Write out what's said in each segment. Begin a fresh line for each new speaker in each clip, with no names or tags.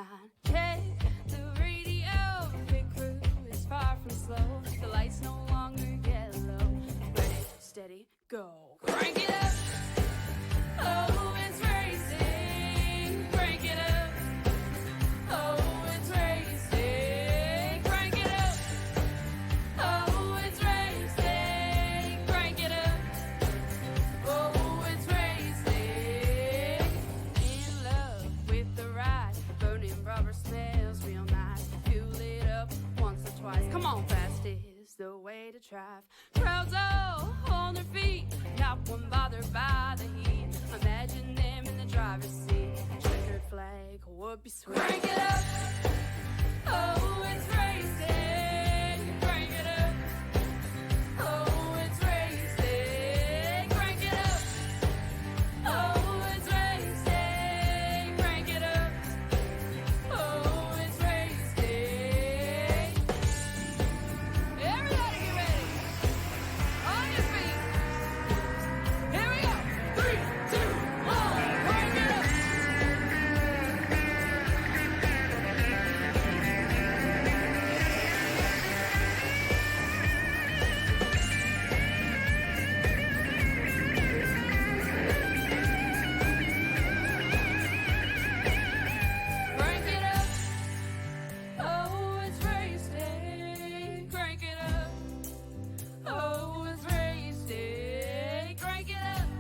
behind. Check the radio, pit crew is far from slow. The lights no longer yellow. Ready, steady, go. Crank it up. Oh, it's racing. Crank it up. Oh, it's racing. Crank it up. Oh, it's racing. Crank it up. Oh, it's racing. In love with the ride. Burning rubber smells real nice. Fuel it up once or twice. Come on, fast is the way to drive. Crowds all on their feet. Not one bothered by the heat. Imagine them in the driver's seat. Checkered flag would be sweet. Crank it up. Oh, it's racing. Crank it up. Oh, it's racing. Crank it up. Oh, it's racing. Crank it up. Oh, it's racing. Everybody get ready. On your feet. Here we go. 3, 2, 1. Crank it up. Crank it up. Oh, it's racing. Crank it up. Oh, it's racing. Crank it up.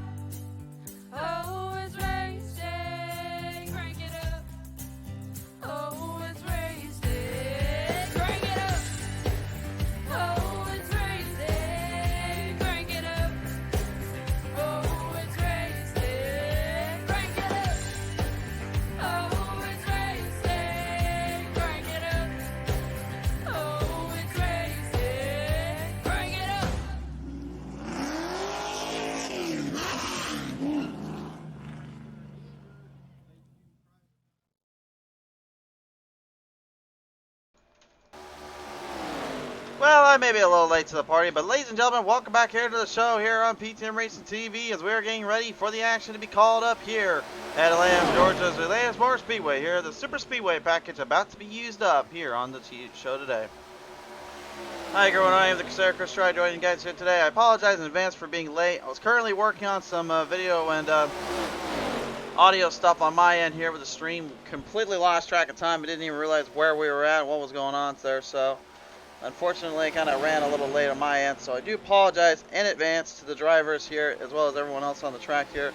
Oh, it's racing. Crank it up. Oh, it's racing. Crank it up. Oh, it's racing. Crank it up. Oh, it's racing. Crank it up. Oh, it's racing. Crank it up. Oh, it's racing. Crank it up.
Well, I may be a little late to the party, but ladies and gentlemen, welcome back here to the show here on PTM Racing TV as we're getting ready for the action to be called up here at Atlanta, Georgia's Atlanta Motor Speedway. Here, the Super Speedway package about to be used up here on the show today. Hi everyone, I am the Crusader Chris Stride joining you guys here today. I apologize in advance for being late. I was currently working on some video and audio stuff on my end here with the stream. Completely lost track of time. I didn't even realize where we were at, what was going on there. So unfortunately, I kind of ran a little late on my end, so I do apologize in advance to the drivers here, as well as everyone else on the track here.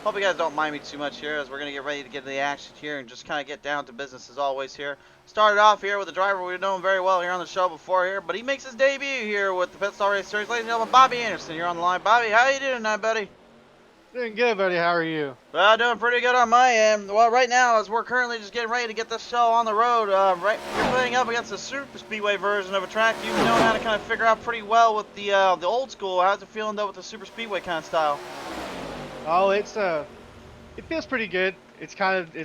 Hope you guys don't mind me too much here, as we're going to get ready to get to the action here and just kind of get down to business as always here. Started off here with a driver we've known very well here on the show before here, but he makes his debut here with the Pit Stall Race Series. Ladies and gentlemen, Bobby Anderson, you're on the line. Bobby, how you doing tonight, buddy?
Doing good, buddy. How are you?
Well, doing pretty good on my end. Well, right now, as we're currently just getting ready to get this show on the road, you're playing up against the Super Speedway version of a track you've known how to kind of figure out pretty well with the old school. How's it feeling, though, with the Super Speedway kind of style?
Oh, it feels pretty good. It's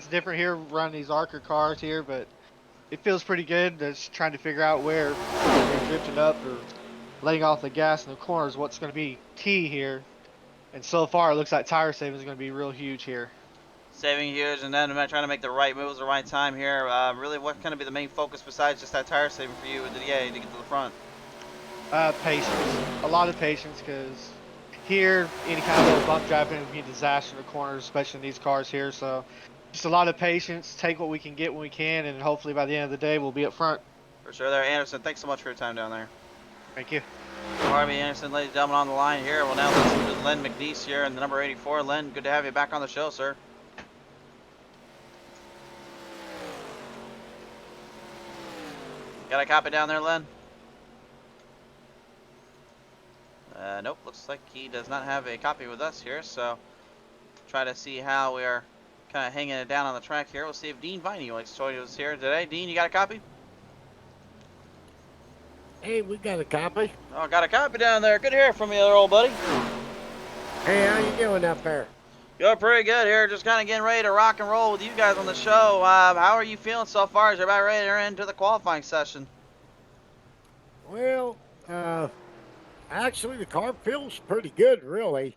different here running these Archer cars here, but it feels pretty good. Just trying to figure out where they're drifting up or letting off the gas in the corners. What's going to be key here? And so far, it looks like tire saving is going to be real huge here.
Saving huge, and then trying to make the right moves at the right time here. Really, what's going to be the main focus besides just that tire saving for you to get to the front?
Patience. A lot of patience, because here, any kind of little bump driving would be a disaster in the corners, especially in these cars here. So just a lot of patience. Take what we can get when we can, and hopefully by the end of the day, we'll be up front.
For sure there. Anderson, thanks so much for your time down there.
Thank you.
Barbie Anderson, ladies and gentlemen, on the line here. We'll now listen to Len McNeese here in the number 84. Len, good to have you back on the show, sir. Got a copy down there, Len? Nope, looks like he does not have a copy with us here, so try to see how we are kind of hanging it down on the track here. We'll see if Dean Viney likes to join us here today. Dean, you got a copy?
Hey, we got a copy.
Oh, got a copy down there. Good to hear from you there, old buddy.
Hey, how you doing up there?
You're pretty good here. Just kind of getting ready to rock and roll with you guys on the show. How are you feeling so far as you're about ready to enter into the qualifying session?
Well, actually, the car feels pretty good, really.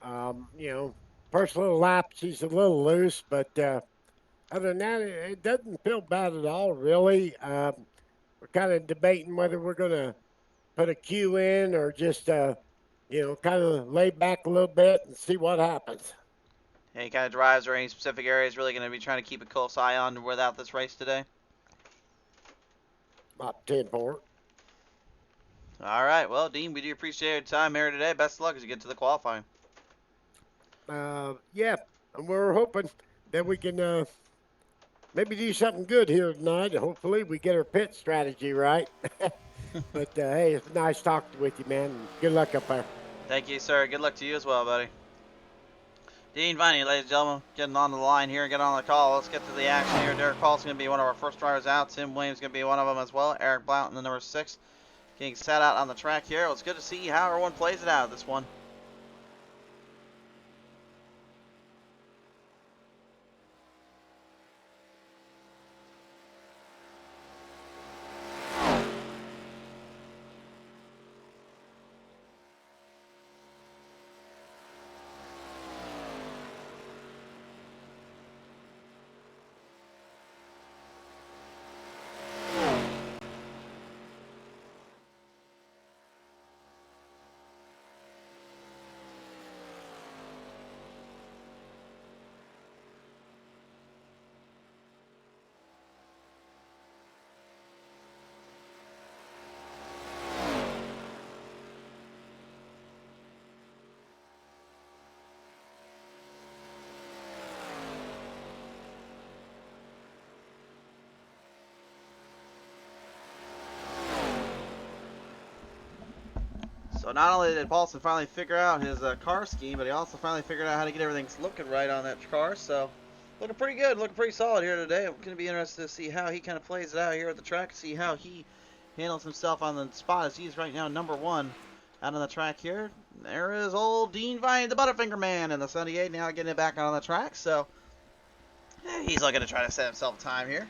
You know, first little laps, he's a little loose, but Other than that, it doesn't feel bad at all, really. We're kind of debating whether we're going to put a queue in or just, kind of lay back a little bit and see what happens.
Any kind of drives or any specific areas really going to be trying to keep a close eye on without this race today?
About 10 for
All right. Well, Dean, we do appreciate your time here today. Best of luck as you get to the qualifying.
Yeah, and we're hoping that we can maybe do something good here tonight. Hopefully, we get our pit strategy right. But hey, it's nice talking with you, man. Good luck up there.
Thank you, sir. Good luck to you as well, buddy. Dean Viney, ladies and gentlemen, getting on the line here, getting on the call. Let's get to the action here. Derek Paul's going to be one of our first drivers out. Tim Williams going to be one of them as well. Eric Blount, the number 6, getting set out on the track here. Well, it's good to see how everyone plays it out this one. So not only did Paulson finally figure out his car scheme, but he also finally figured out how to get everything looking right on that car. So looking pretty good, looking pretty solid here today. I'm going to be interested to see how he kind of plays it out here at the track, see how he handles himself on the spot as he's right now number 1 out on the track here. There is old Dean Vine, the Butterfinger Man, in the 78, now getting it back on the track. So he's looking to try to set himself time here.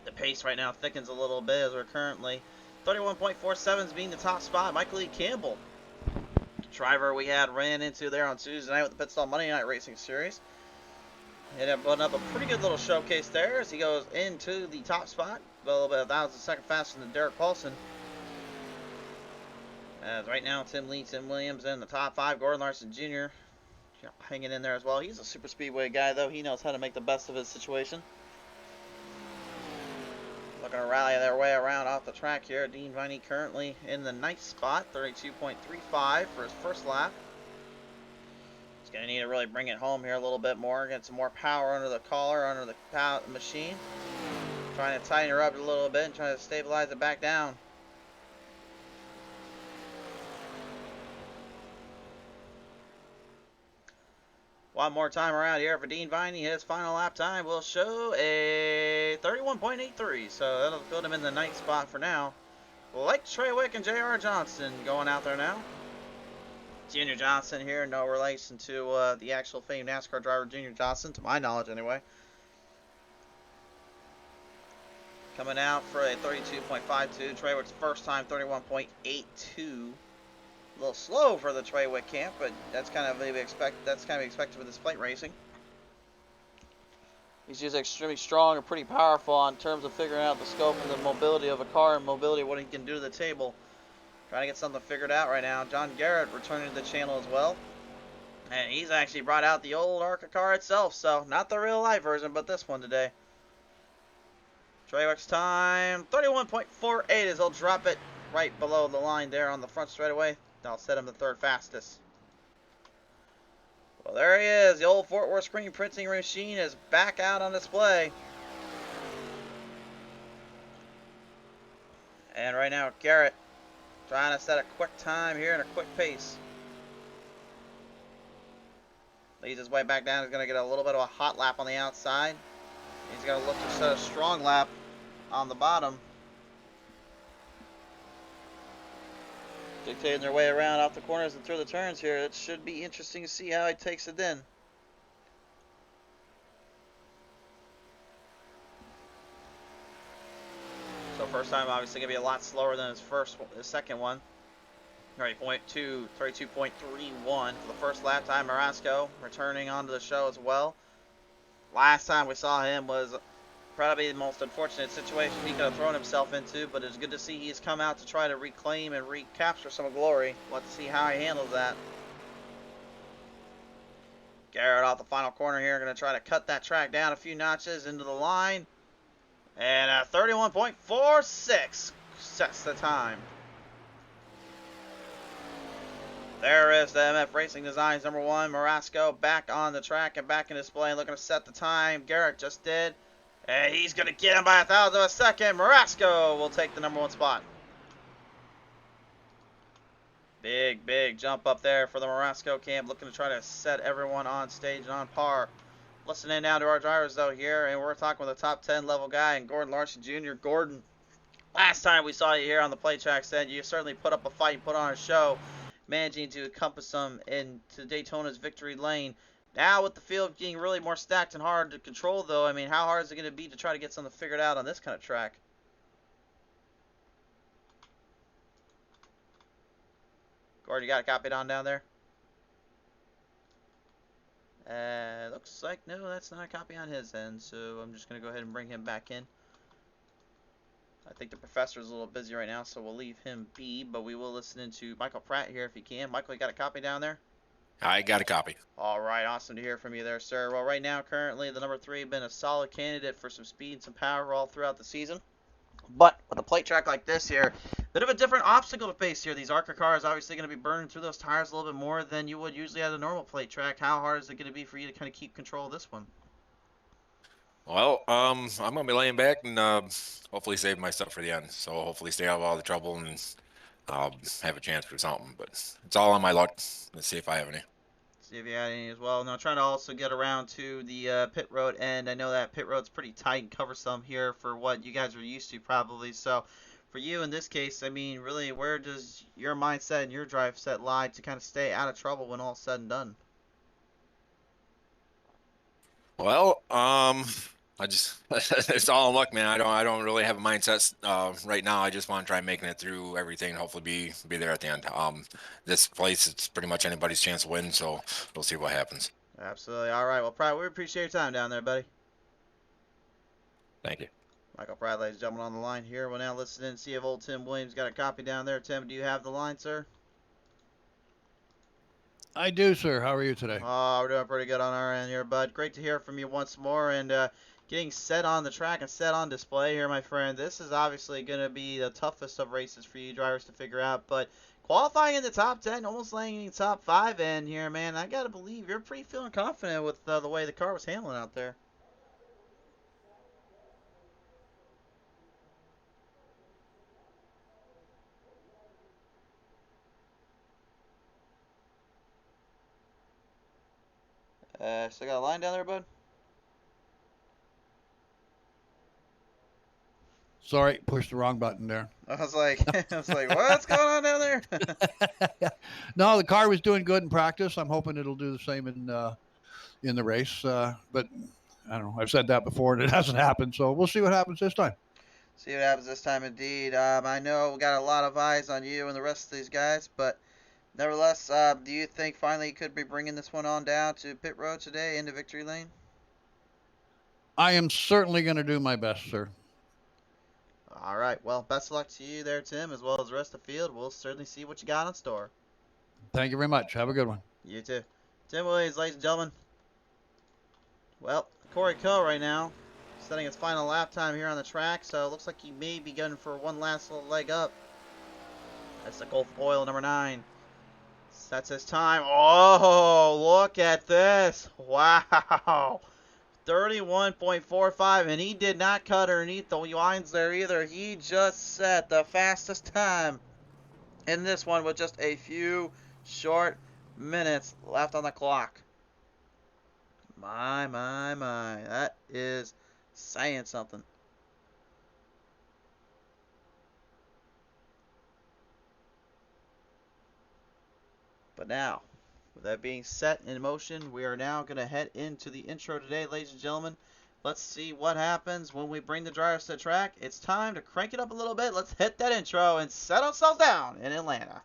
The pace right now thickens a little bit as we're currently 31.47 being the top spot. Michael E. Campbell, driver we had ran into there on Tuesday night with the Pit Stop Monday Night Racing Series. Ended up putting up a pretty good little showcase there as he goes into the top spot. A little bit of 1,000 second faster than Derek Paulson. As right now, Tim Lee, Tim Williams in the top 5. Gordon Larson Jr. hanging in there as well. He's a super speedway guy, though. He knows how to make the best of his situation. Looking to rally their way around off the track here. Dean Viney currently in the 9th spot, 32.35 for his first lap. He's going to need to really bring it home here a little bit more, get some more power under the collar, under the machine. Trying to tighten her up a little bit and trying to stabilize it back down. One more time around here for Dean Viney. His final lap time will show a 31.83. So that'll put him in the 9th spot for now. Like Trey Wick and J.R. Johnson going out there now. Junior Johnson here, no relation to the actual famed NASCAR driver Junior Johnson, to my knowledge anyway. Coming out for a 32.52. Trey Wick's first time 31.82. A little slow for the Trey Wick camp, but that's kind of expected with this plate racing. He's just extremely strong and pretty powerful in terms of figuring out the scope and the mobility of a car and mobility of what he can do to the table. Trying to get something figured out right now. John Garrett returning to the channel as well. And he's actually brought out the old ARCA car itself, so not the real life version, but this one today. Trey Wick's time, 31.48 as he'll drop it right below the line there on the front straightaway. I'll set him the 3rd fastest. Well, there he is. The old Fort Worth screen printing machine is back out on display. And right now, Garrett trying to set a quick time here and a quick pace. Leads his way back down. He's going to get a little bit of a hot lap on the outside. He's going to look to set a strong lap on the bottom. Dictating their way around off the corners and through the turns here. It should be interesting to see how he takes it in. So first time obviously going to be a lot slower than his second one. 32.31 for the first lap time. Marasco returning onto the show as well. Last time we saw him was probably the most unfortunate situation he could have thrown himself into, but it's good to see he's come out to try to reclaim and recapture some glory. Let's see how he handles that. Garrett off the final corner here, going to try to cut that track down a few notches into the line. And 31.46 sets the time. There is the MF Racing Designs #1, Marasco, back on the track and back in display, looking to set the time. Garrett just did. And he's going to get him by 1/1000 of a second. Marasco will take the #1 spot. Big jump up there for the Marasco camp, looking to try to set everyone on stage and on par. Listening now to our drivers, though, here, and we're talking with a top 10 level guy, and Gordon Larson Jr. Gordon, last time we saw you here on the play track, said you certainly put up a fight, put on a show, managing to encompass them into Daytona's victory lane. Now with the field being really more stacked and hard to control, though, I mean, how hard is it going to be to try to get something figured out on this kind of track? Gordon, you got it copied on down there? Looks like, no, that's not a copy on his end, so I'm just going to go ahead and bring him back in. I think the professor's a little busy right now, so we'll leave him be, but we will listen into Michael Pratt here if he can. Michael, you got a copy down there?
I got a copy.
All right, awesome to hear from you there, sir. Well, right now, currently, the #3 has been a solid candidate for some speed and some power all throughout the season. But with a plate track like this here, bit of a different obstacle to face here. These ARCA cars obviously going to be burning through those tires a little bit more than you would usually at a normal plate track. How hard is it going to be for you to kind of keep control of this one?
Well, I'm gonna be laying back and hopefully save my stuff for the end. So hopefully stay out of all the trouble and have a chance for something. But it's all on my luck. Let's see if I have any.
See if you had any as well. Now, trying to also get around to the pit road end. I know that pit road's pretty tight and cumbersome here for what you guys are used to probably. So for you in this case, I mean, really, where does your mindset and your drive set lie to kind of stay out of trouble when all's said and done?
Well, I just it's all in luck, man. I don't really have a mindset right now. I just want to try making it through everything and hopefully be there at the end. This place, it's pretty much anybody's chance to win, so we'll see what happens.
Absolutely. All right. Well, Pratt, we appreciate your time down there, buddy.
Thank you.
Michael Pratt, ladies and gentlemen, on the line here. We'll now listen in and see if old Tim Williams got a copy down there. Tim, do you have the line, sir?
I do, sir. How are you today?
Oh, we're doing pretty good on our end here, bud. Great to hear from you once more, and getting set on the track and set on display here, my friend. This is obviously going to be the toughest of races for you drivers to figure out, but qualifying in the top 10, almost laying in the top 5 end here, man. I got to believe you're pretty feeling confident with the way the car was handling out there. Still got a line down there, bud?
Sorry, pushed the wrong button there.
I was like, what's going on down there?
No, the car was doing good in practice. I'm hoping it'll do the same in the race. But I don't know. I've said that before, and it hasn't happened. So we'll see what happens this time.
See what happens this time, indeed. I know we got a lot of eyes on you and the rest of these guys, but nevertheless, do you think finally you could be bringing this one on down to pit road today into victory lane?
I am certainly going to do my best, sir.
All right. Well, best of luck to you there, Tim, as well as the rest of the field. We'll certainly see what you got in store.
Thank you very much. Have a good one.
You too. Tim Williams, ladies and gentlemen. Well, Corey Coe right now setting his final lap time here on the track, so it looks like he may be going for one last little leg up. That's the Gulf Oil #9. Sets his time. Oh, look at this. Wow. 31.45, and he did not cut underneath the lines there either. He just set the fastest time in this one with just a few short minutes left on the clock. My. That is saying something. But now, with that being set in motion, we are now going to head into the intro today, ladies and gentlemen. Let's see what happens when we bring the drivers to the track. It's time to crank it up a little bit. Let's hit that intro and set ourselves down in Atlanta.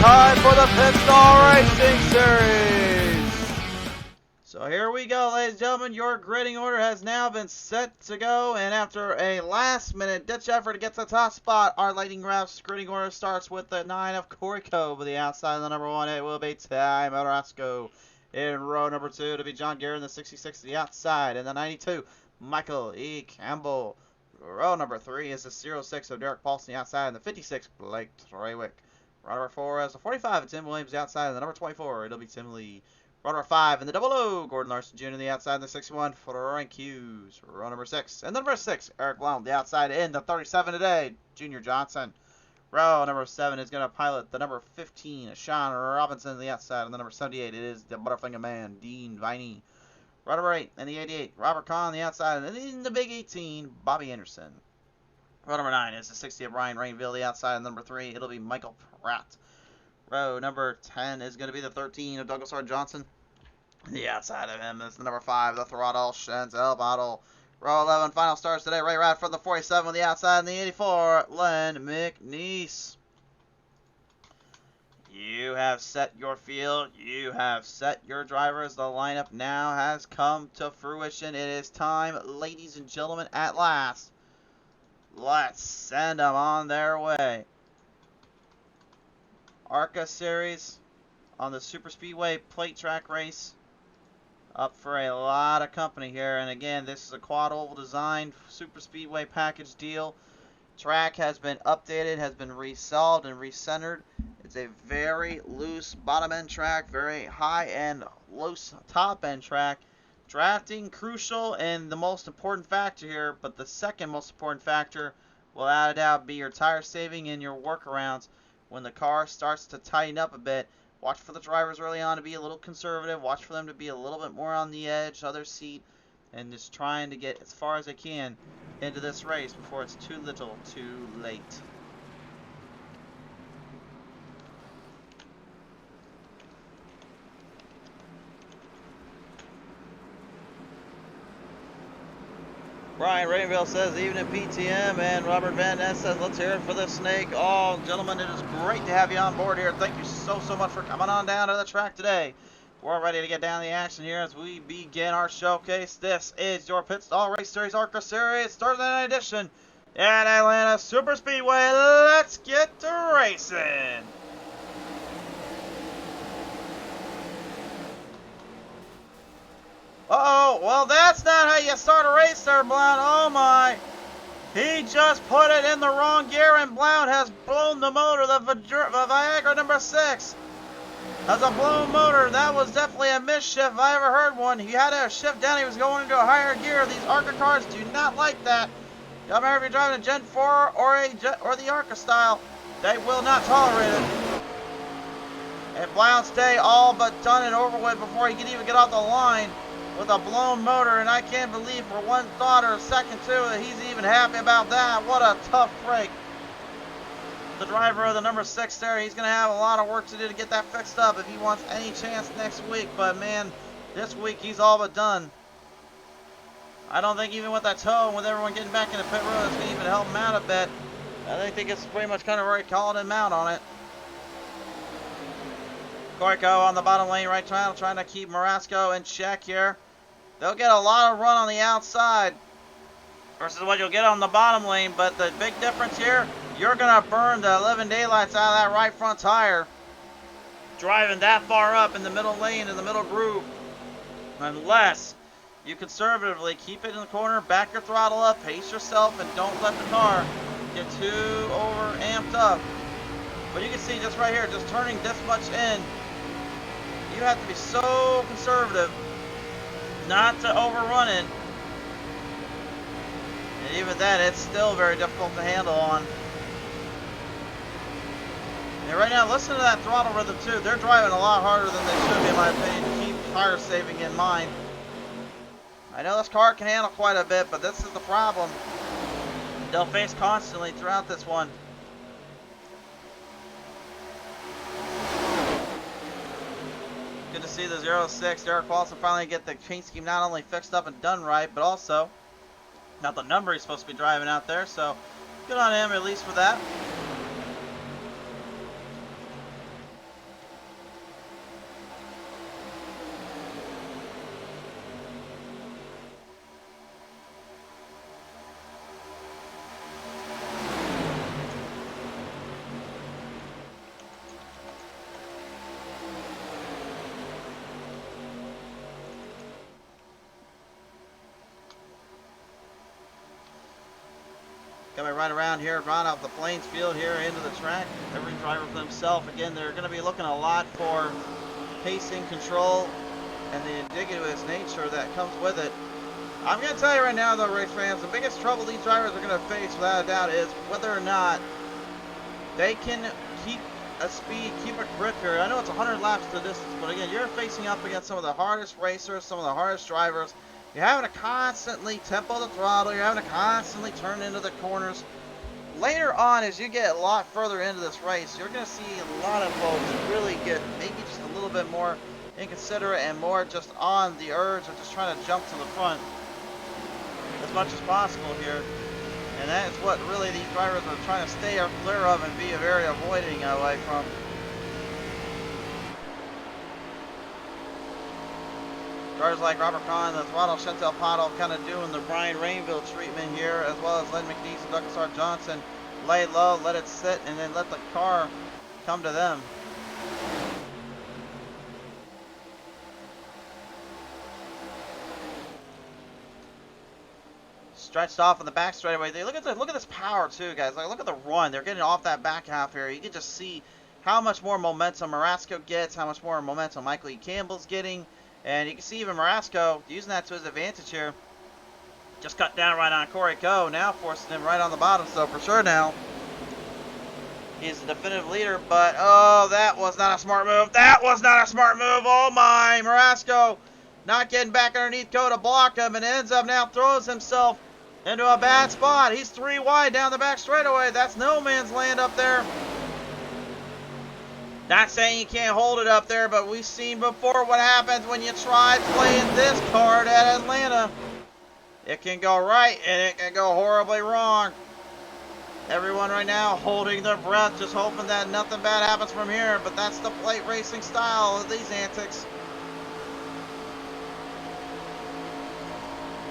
time for the Pit Stall Racing Series. So here we go, ladies and gentlemen. Your grading order has now been set to go, and after a last-minute ditch effort to get to the top spot, our Lightning Wrapz grading order starts with the 9 of Corey Cove. With the outside of the number 1, it will be Ty Motorasco. In row number 2, to be John Garrett, the 66 to the outside, and the 92, Michael E. Campbell. Row number 3 is the 06 of Derek Paulson, the outside, and the 56, Blake Treywick. Row number 4 is the 45 of Tim Williams, the outside, and the number 24, it'll be Tim Lee. Row number 5 and the 00, Gordon Larson Jr. the outside, and the 61 for Frank Hughes. Row number 6 and the number 6, Eric Blount the outside, and the 37 today, Junior Johnson. Row number 7 is going to pilot the number 15, Sean Robinson the outside, and the number 78, it is the Butterfinger Man, Dean Viney. Row number 8 and the 88, Robert Kahn the outside, and in the big 18, Bobby Anderson. Row number 9 is the 60 of Ryan Rainville the outside, and number 3, it'll be Michael Pratt. Row number 10 is going to be the 13 of Douglas R. Johnson. The outside of him is the number 5, the Throttle Chantel Bottle. Row 11, final starts today. Ray Rat from the 47 on the outside, and the 84, Len McNeese. You have set your field. You have set your drivers. The lineup now has come to fruition. It is time, ladies and gentlemen, at last. Let's send them on their way. ARCA Series on the Super Speedway plate track race. Up for a lot of company here. And again, this is a quad oval design Super Speedway package deal. Track has been updated, has been resolved and recentered. It's a very loose bottom end track, very high end, loose top end track. Drafting crucial and the most important factor here, but the second most important factor will without a doubt be your tire saving and your workarounds. When the car starts to tighten up a bit, watch for the drivers early on to be a little conservative. Watch for them to be a little bit more on the edge, other seat, and just trying to get as far as they can into this race before it's too little, too late. Brian Rainville says, evening PTM, and Robert Van Ness says, let's hear it for the Snake. Oh, gentlemen, it is great to have you on board here. Thank you so much for coming on down to the track today. We're ready to get down the action here as we begin our showcase. This is your Pit Stall Race Series ARCA Series Thursday night edition at Atlanta Super Speedway. Let's get to racing. Uh-oh, well, that's not how you start a race there, Blount. Oh, my. He just put it in the wrong gear, and Blount has blown the motor, the Viagra number 6. That's a blown motor. That was definitely a misshift if I ever heard one. He had to shift down. He was going into a higher gear. These ARCA cars do not like that. Doesn't matter if you're driving a Gen 4 or the ARCA style. They will not tolerate it. And Blount's day all but done and over with before he can even get off the line with a blown motor, and I can't believe for one thought or a second too that he's even happy about that. What a tough break. The driver of the number 6 there, he's going to have a lot of work to do to get that fixed up if he wants any chance next week, but man, this week he's all but done. I don't think even with that tow and with everyone getting back in the pit road, it's going to even help him out a bit. I think it's pretty much kind of already calling him out on it. Koiko on the bottom lane right trying to keep Marasco in check here. They'll get a lot of run on the outside versus what you'll get on the bottom lane, but the big difference here, you're going to burn the 11 daylights out of that right front tire driving that far up in the middle lane, in the middle groove, unless you conservatively keep it in the corner, back your throttle up, pace yourself, and don't let the car get too over amped up. But you can see just right here, just turning this much in, you have to be so conservative not to overrun it. And even then, it's still very difficult to handle on. And right now, listen to that throttle rhythm too. They're driving a lot harder than they should be, in my opinion, to keep tire saving in mind. I know this car can handle quite a bit, but this is the problem they'll face constantly throughout this one. Good to see the 06 Derek Paulson finally get the paint scheme not only fixed up and done right, but also not the number he's supposed to be driving out there. So good on him at least for that. Coming right around here, right off the Plains field here into the track. Every driver for themselves. Again, they're going to be looking a lot for pacing, control, and the indigenous nature that comes with it. I'm going to tell you right now, though, race fans, the biggest trouble these drivers are going to face, without a doubt, is whether or not they can keep a speed, keep a grip here. I know it's 100 laps to the distance, but again, you're facing up against some of the hardest racers, some of the hardest drivers. You're having to constantly tempo the throttle. You're having to constantly turn into the corners. Later on, as you get a lot further into this race, you're going to see a lot of folks really get maybe just a little bit more inconsiderate and more just on the urge of just trying to jump to the front as much as possible here. And that is what really these drivers are trying to stay clear of and be very avoiding away from. Drivers like Robert Kahn, the throttle Chantel Pottle kind of doing the Brian Rainville treatment here, as well as Len McNeese and Douglas R. Johnson. Lay low, let it sit, and then let the car come to them. Stretched off on the back straightaway. Look at this power too, guys. Like, look at the run. They're getting off that back half here. You can just see how much more momentum Marasco gets, how much more momentum Michael E. Campbell's getting. And you can see even Marasco using that to his advantage here. Just cut down right on Corey Coe, now forcing him right on the bottom. So for sure now, he's the definitive leader. But, oh, that was not a smart move. That was not a smart move. Oh, my. Marasco not getting back underneath Coe to block him, and ends up now throws himself into a bad spot. He's 3 wide down the back straightaway. That's no man's land up there. Not saying you can't hold it up there, but we've seen before what happens when you try playing this card at Atlanta. It can go right, and it can go horribly wrong. Everyone right now holding their breath, just hoping that nothing bad happens from here, but that's the plate racing style of these antics.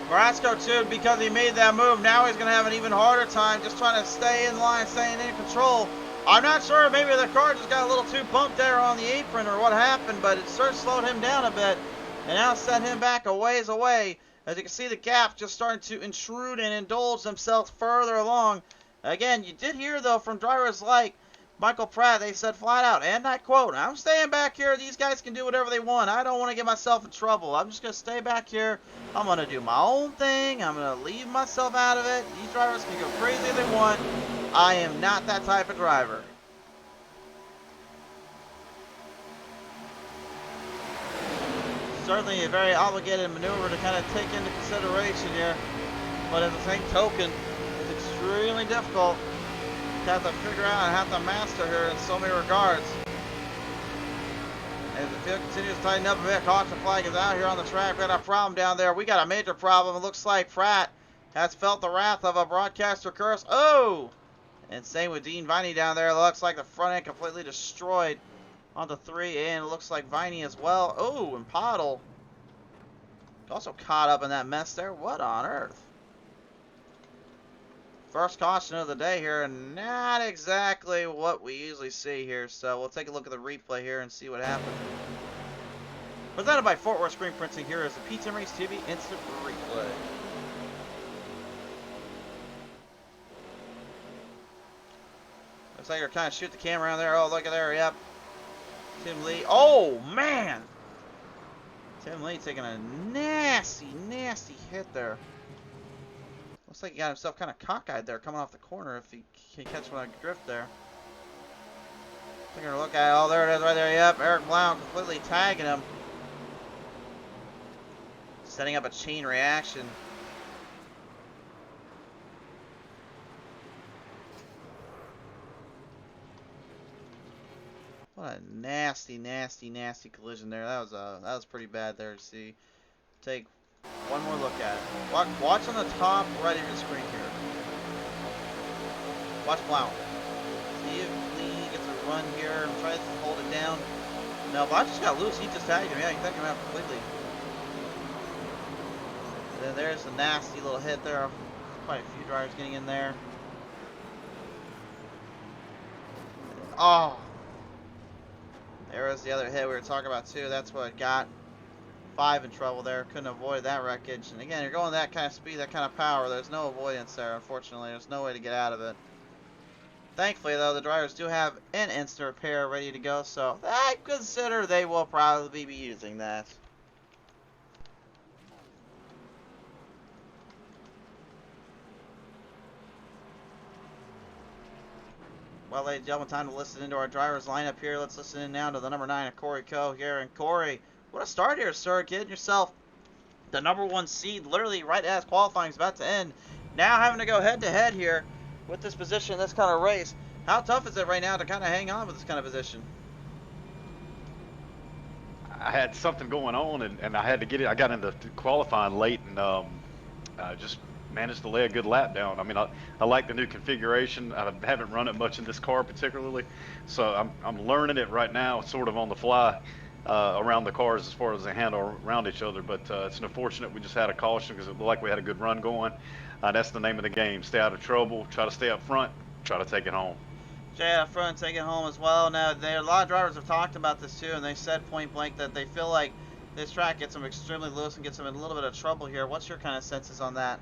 Marasco, too, because he made that move, now he's going to have an even harder time just trying to stay in line, staying in control. I'm not sure, maybe the car just got a little too bumped there on the apron or what happened, but it sort of slowed him down a bit and now sent him back a ways away. As you can see, the gap just starting to intrude and indulge themselves further along. Again, you did hear, though, from drivers like Michael Pratt, they said flat out, and I quote, "I'm staying back here. These guys can do whatever they want. I don't want to get myself in trouble. I'm just going to stay back here. I'm going to do my own thing. I'm going to leave myself out of it. These drivers can go crazy if they want. I am not that type of driver." Certainly a very obligated maneuver to kind of take into consideration here. But at the same token, it's extremely difficult to have to figure out and have to master here in so many regards. As the field continues to tighten up a bit, caution flag is out here on the track. We got a problem down there. We got a major problem. It looks like Pratt has felt the wrath of a broadcaster curse. Oh! And same with Dean Viney down there. It looks like the front end completely destroyed on the 3, and it looks like Viney as well. Oh, and Pottle also caught up in that mess there. What on earth? First caution of the day here, and not exactly what we usually see here. So we'll take a look at the replay here and see what happened. Presented by Fort Worth Screen Printing, here is the P10 Race TV Instant Replay. Looks like you're kind of shoot the camera around there. Oh, look at there. Yep. Tim Lee. Oh, man. Tim Lee taking a nasty, nasty hit there. Looks like he got himself kind of cockeyed there coming off the corner if he can catch one drift there. Taking a look at it. Oh, there it is right there. Yep. Eric Blount completely tagging him. Setting up a chain reaction. What a nasty, nasty, nasty collision there. That was pretty bad there to see. Take one more look at it. Watch on the top right of your screen here. Watch Blount. See if Lee gets a run here and tries to hold it down. No, Blount just got loose. He just tagged him. Yeah, he tagged him out completely. Then there's a nasty little hit there. Quite a few drivers getting in there. Oh. There was the other hit we were talking about too. That's what got 5 in trouble there. Couldn't avoid that wreckage. And again, you're going that kind of speed, that kind of power. There's no avoidance there, unfortunately. There's no way to get out of it. Thankfully, though, the drivers do have an instant repair ready to go, so I consider they will probably be using that. Well, ladies and gentlemen, time to listen into our drivers lineup here. Let's listen in now to the number 9 of Corey Coe here. And Corey, what a start here, sir. Getting yourself the number 1 seed literally right as qualifying is about to end. Now having to go head-to-head here with this position, this kind of race. How tough is it right now to kind of hang on with this kind of position?
I had something going on, and I had to get it. I got into qualifying late, and just managed to lay a good lap down. I mean, I like the new configuration. I haven't run it much in this car particularly, so I'm learning it right now, sort of on the fly, around the cars as far as they handle around each other. But it's unfortunate we just had a caution because it looked like we had a good run going. That's the name of the game. Stay out of trouble. Try to stay up front. Try to take it home.
Stay up front, take it home as well. Now, a lot of drivers have talked about this too, and they said point blank that they feel like this track gets them extremely loose and gets them in a little bit of trouble here. What's your kind of senses on that?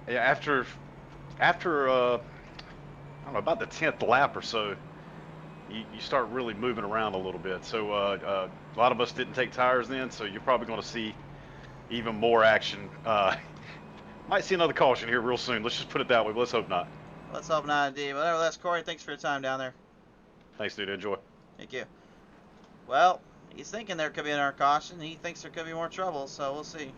Yeah, after I don't know, about the 10th lap or so, you start really moving around a little bit. So a lot of us didn't take tires then, so you're probably going to see even more action. Might see another caution here real soon. Let's just put it that way, but let's hope not.
Let's hope not, indeed. But nevertheless, Corey, thanks for your time down there.
Thanks, dude. Enjoy.
Thank you. Well, he's thinking there could be another caution. He thinks there could be more trouble, so we'll see.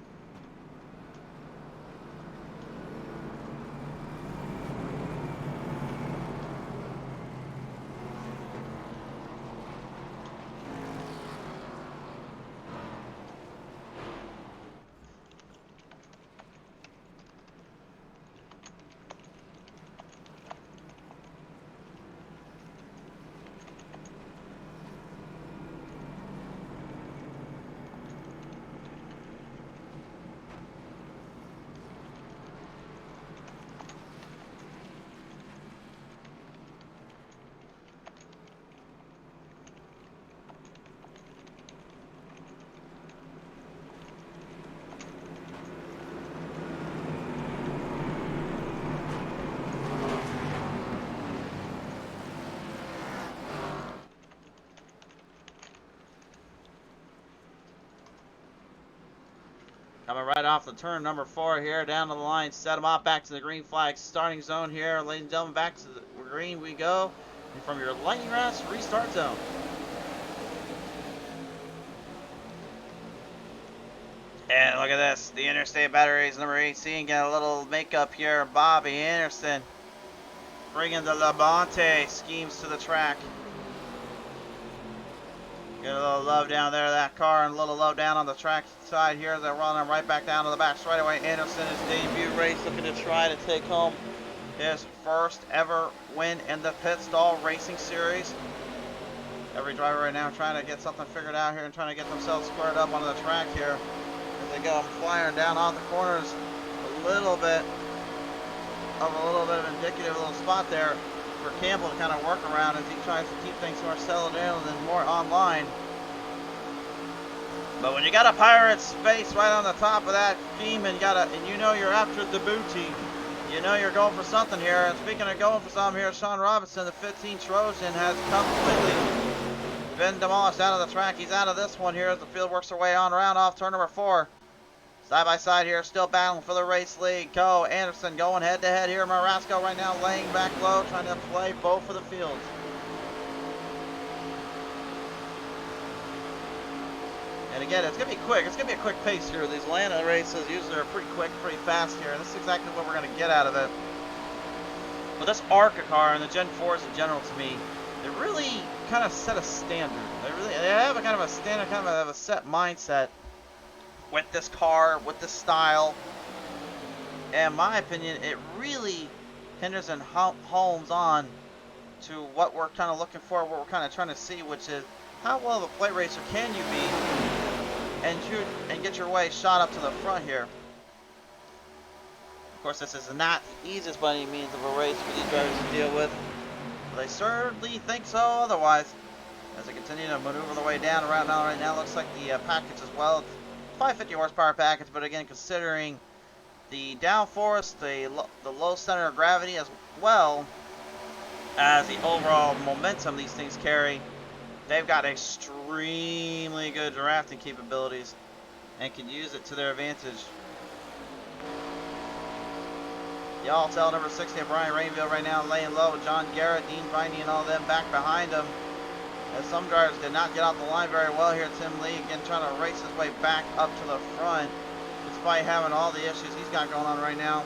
Coming right off the turn, number 4 here, down to the line, set him off back to the green flag starting zone here. Ladies and gentlemen, back to the green we go. And from your lightning rounds, restart zone. And look at this, the Interstate Batteries, number 18, getting a little makeup here. Bobby Anderson bringing the Labonte schemes to the track. Get a little love down there to that car and a little love down on the track side here. They're running right back down to the back straightaway. Anderson, his debut race, looking to try to take home his first ever win in the Pit Stall Racing Series. Every driver right now trying to get something figured out here and trying to get themselves squared up onto the track here. As they go flying down off the corners, a little bit of indicative little spot there for Campbell to kind of work around as he tries to keep things more settled in and more online. But when you got a pirate space right on the top of that beam and you know you're after the booty, you know you're going for something here. And speaking of going for something here, Sean Robinson, the 15 Trojan, has completely been demolished out of the track. He's out of this one here as the field works their way on around off turn number 4. Side by side here, still battling for the race lead. Coe, Anderson going head to head here. Marasco right now laying back low, trying to play both for the field. And again, it's going to be quick. It's going to be a quick pace here. These Atlanta races usually are pretty quick, pretty fast here. And this is exactly what we're going to get out of it. But this ARCA car and the Gen 4s in general, to me, they really kind of set a standard. They have a kind of a standard, kind of a set mindset with this car, with this style. And in my opinion, it really hinders and homes on to what we're kind of looking for, what we're kind of trying to see, which is how well of a plate racer can you be and get your way shot up to the front here. Of course, this is not the easiest by any means of a race for these drivers to deal with, but they certainly think so otherwise. as they continue to maneuver their way down around now. Right now, looks like the package as well. It's 550 horsepower package, but again, considering the downforce, the low center of gravity, as well as the overall momentum these things carry, they've got extremely good drafting capabilities and can use it to their advantage. Y'all tell number 60 Brian Rainville right now laying low with John Garrett, Dean Viney, and all them back behind him. As some drivers did not get off the line very well here. Tim Lee again trying to race his way back up to the front, despite having all the issues he's got going on right now.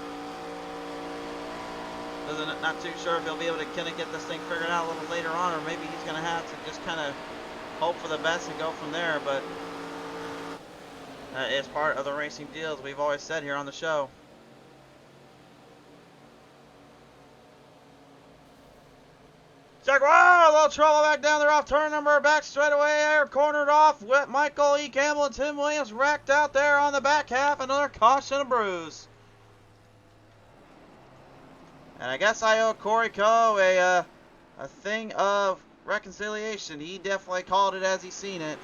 Not too sure if he'll be able to kind of get this thing figured out a little later on, or maybe he's going to have to just kind of hope for the best and go from there. But it's part of the racing deals we've always said here on the show. Check, wow, a little trouble back down there off turn number, back straight away there, cornered off with Michael E. Campbell and Tim Williams wrecked out there on the back half, another caution and bruise. And I guess I owe Corey Coe a thing of reconciliation. He definitely called it as he seen it.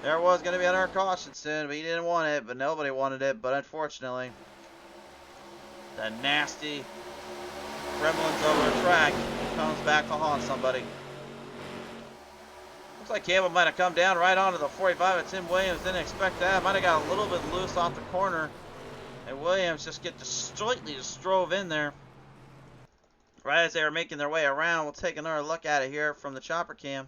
There was going to be another caution soon, but he didn't want it, but nobody wanted it, but unfortunately, the nasty gremlins over the track comes back to haunt somebody. Looks like Campbell might have come down right onto the 45, but Tim Williams didn't expect that. Might have got a little bit loose off the corner, and Williams just slightly just drove in there. Right as they were making their way around, we'll take another look at it here from the chopper cam.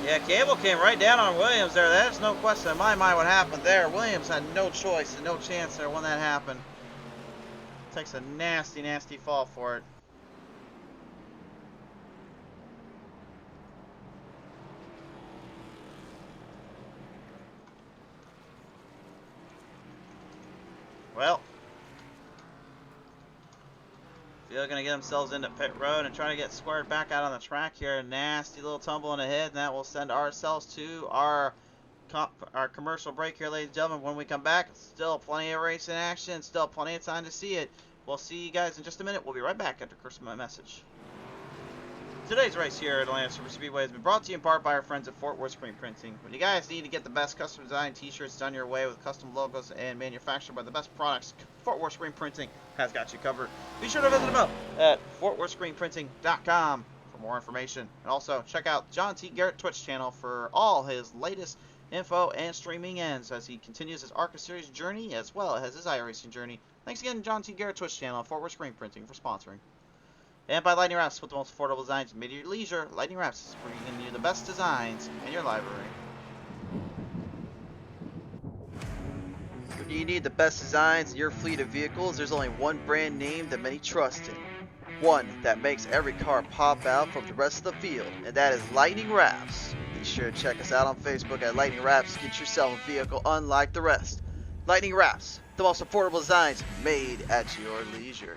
Yeah, Campbell came right down on Williams there. There's no question in my mind what happened there. Williams had no choice and no chance there when that happened. Takes a nasty, nasty fall for it. Well, they're going to get themselves into pit road and try to get squared back out on the track here. A nasty little tumble in the head, and that will send ourselves to our commercial break here, ladies and gentlemen. When we come back, still plenty of racing action, still plenty of time to see it. We'll see you guys in just a minute. We'll be right back after my message. Today's race here at Atlanta Super Speedway has been brought to you in part by our friends at Fort Worth Screen Printing. When you guys need to get the best custom design t-shirts done your way with custom logos and manufactured by the best products, Fort Worth Screen Printing has got you covered. Be sure to visit them up at fortworthscreenprinting.com for more information. And also check out John T. Garrett Twitch channel for all his latest info and streaming ends as he continues his ARCA Series journey as well as his iRacing journey. Thanks again, John T. Garrett Twitch channel and Fort Worth Screen Printing for sponsoring. And by Lightning Wrapz, with the most affordable designs made at your leisure. Lightning Wrapz is bringing you the best designs in your library. When you need the best designs in your fleet of vehicles, there's only one brand name that many trust in. One that makes every car pop out from the rest of the field, and that is Lightning Wrapz. Be sure to check us out on Facebook at Lightning Wrapz. Get yourself a vehicle unlike the rest. Lightning Wrapz, the most affordable designs made at your leisure.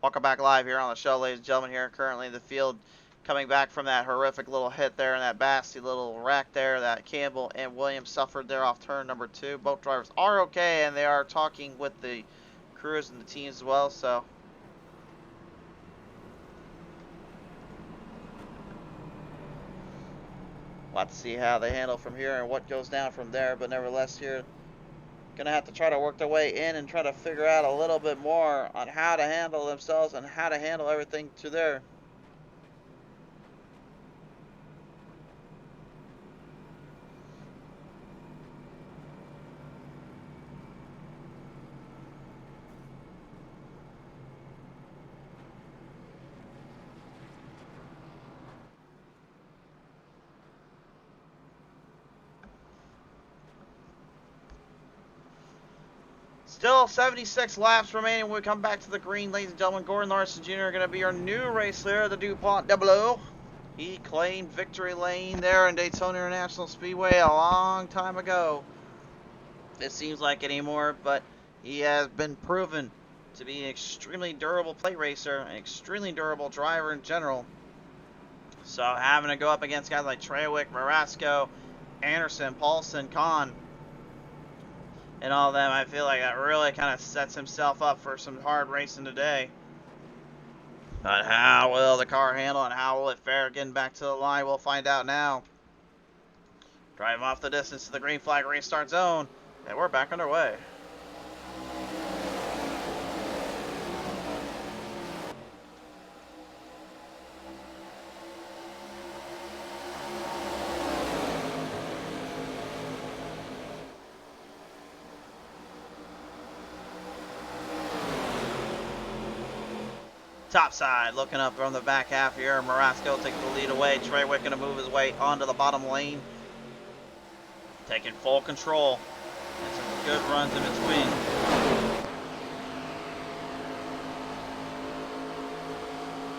Welcome back live here on the show, ladies and gentlemen. Here currently in the field, coming back from that horrific little hit there and that nasty little wreck there that Campbell and Williams suffered there off turn number 2. Both drivers are okay, and they are talking with the crews and the teams as well. So we'll have to see how they handle from here and what goes down from there. But nevertheless, here gonna have to try to work their way in and try to figure out a little bit more on how to handle themselves and how to handle everything to there. Still 76 laps remaining when we come back to the green, ladies and gentlemen. Gordon Larson Jr. going to be our new race leader, the DuPont Double. He claimed victory lane there in Daytona International Speedway a long time ago. It seems like anymore, but he has been proven to be an extremely durable plate racer, an extremely durable driver in general. So having to go up against guys like Trewick, Marasco, Anderson, Paulson, Kahn, and all of them, I feel like that really kind of sets himself up for some hard racing today. But how will the car handle and how will it fare getting back to the line? We'll find out now. Driving off the distance to the green flag restart zone, and we're back underway. Top side, looking up from the back half here. Marasco takes the lead away. Trewick going to move his way onto the bottom lane. Taking full control. And some good runs in between.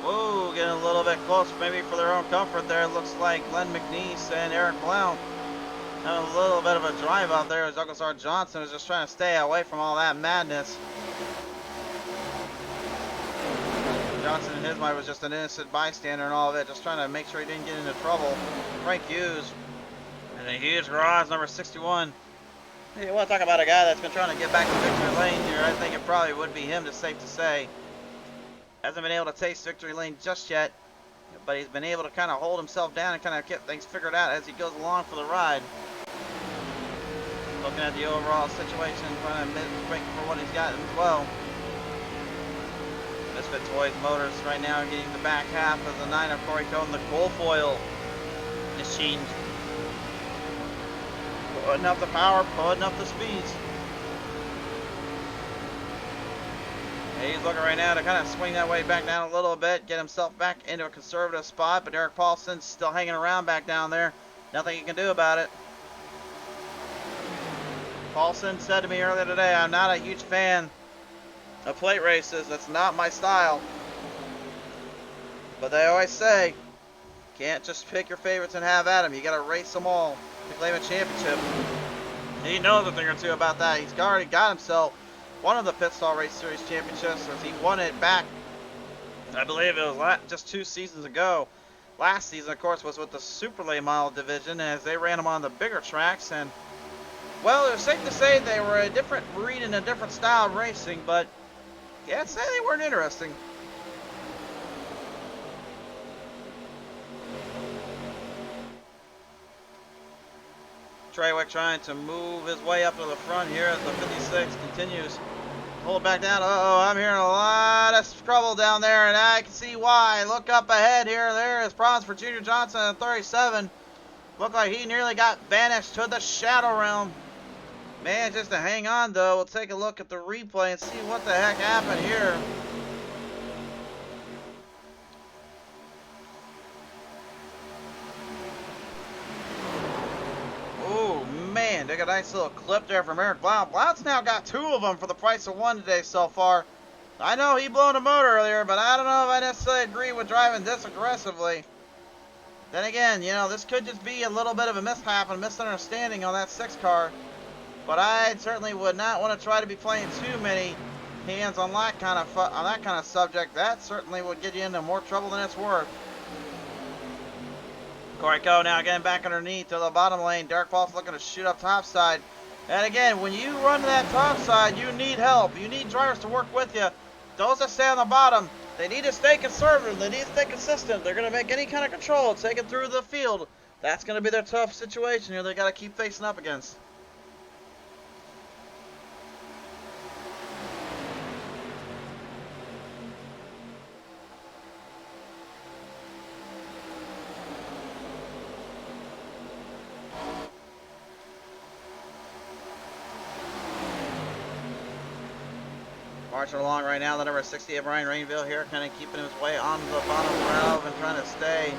Whoa, getting a little bit close, maybe for their own comfort there. It looks like Glenn McNeese and Eric Blount having a little bit of a drive out there as Douglas R. Johnson is just trying to stay away from all that madness. Johnson, in his mind, was just an innocent bystander and all of it, just trying to make sure he didn't get into trouble. Frank Hughes, and a huge garage, number 61. Hey, you want to talk about a guy that's been trying to get back to victory lane here? I think it probably would be him, it's safe to say. Hasn't been able to taste victory lane just yet, but he's been able to kind of hold himself down and kind of get things figured out as he goes along for the ride. Looking at the overall situation, trying to make for what he's got as well. Misfit Toys Motors right now getting the back half of the 9 of Corey Cone, the coal foil machine. Putting up the power, putting up the speeds. And he's looking right now to kind of swing that way back down a little bit, get himself back into a conservative spot, but Eric Paulson's still hanging around back down there. Nothing he can do about it. Paulson said to me earlier today, I'm not a huge fan of plate races. That's not my style. But they always say, can't just pick your favorites and have at them. You got to race them all to claim a championship. He knows a thing or two about that. He's already got himself one of the Pit Stall Race Series championships as he won it back, I believe it was just 2 seasons ago. Last season, of course, was with the Super Late Model division as they ran them on the bigger tracks. And, well, it's safe to say they were a different breed and a different style of racing, but can't say they weren't interesting. Trewick trying to move his way up to the front here as the 56 continues. Hold back down. Uh-oh, I'm hearing a lot of trouble down there, and I can see why. Look up ahead here. There is problems for Junior Johnson at 37. Looked like he nearly got banished to the Shadow Realm. Man, just to hang on, though, we'll take a look at the replay and see what the heck happened here. Oh, man, they got a nice little clip there from Eric Blount. Blount's now got 2 of them for the price of 1 today so far. I know he blown a motor earlier, but I don't know if I necessarily agree with driving this aggressively. Then again, you know, this could just be a little bit of a mishap and misunderstanding on that 6 car. But I certainly would not want to try to be playing too many hands on that kind of subject. That certainly would get you into more trouble than it's worth. Corey Coe now again back underneath to the bottom lane. Derek Paul's looking to shoot up top side. And again, when you run to that top side, you need help. You need drivers to work with you. Those that stay on the bottom, they need to stay conservative. They need to stay consistent. They're going to make any kind of control, take it through the field. That's going to be their tough situation here they got to keep facing up against. Marching along right now, the number 68, Brian Rainville here, kind of keeping his way on the bottom valve and trying to stay